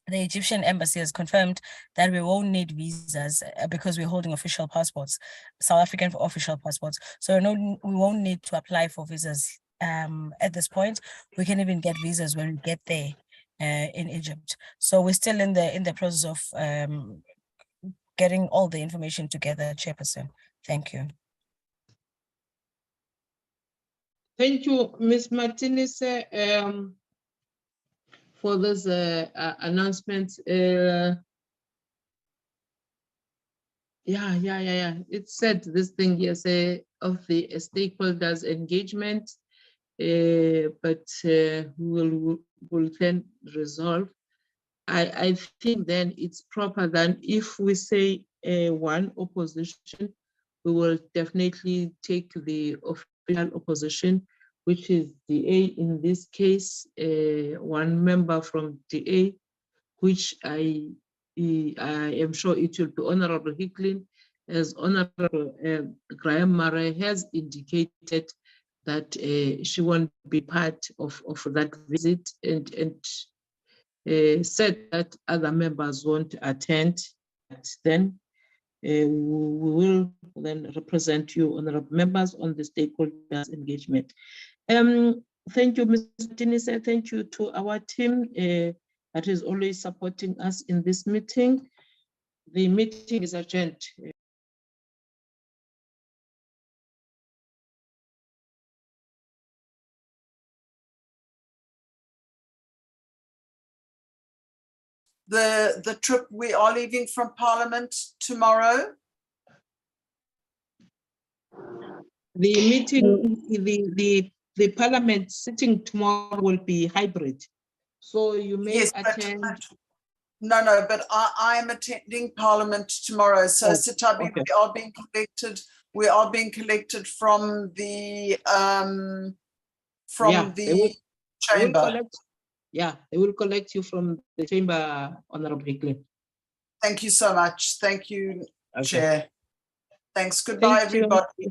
Egyptian embassy has confirmed that we won't need visas because we're holding official passports, South African official passports. So we won't need to apply for visas at this point. We can even get visas when we get there in Egypt. So we're still in the process of getting all the information together, Chairperson. Thank you. Thank you, Ms. Martinez, for this announcement. Yeah. It said this thing yesterday of the stakeholders engagement, but we'll then resolve. I think then it's proper than if we say one opposition, we will definitely take the official opposition, which is DA in this case, 1 member from DA, which I am sure it will be Honorable Hicklin, as Honorable Graham Murray has indicated that she won't be part of that visit and said that other members won't attend. Then we will then represent you, honorable members, on the stakeholders engagement. Thank you, Ms. Martinez. Thank you to our team that is always supporting us in this meeting. The meeting is adjourned. The trip, we are leaving from Parliament tomorrow. The meeting, the Parliament sitting tomorrow will be hybrid. So you may attend. No, but I am attending Parliament tomorrow. So Sitabi, we are being collected we are being collected from the Yeah, they will chamber. collect. Yeah, they will collect you from the chamber, Honorable Hicklin. Thank you so much. Thank you, Okay. Chair. Thanks. Goodbye, Thank you. everybody.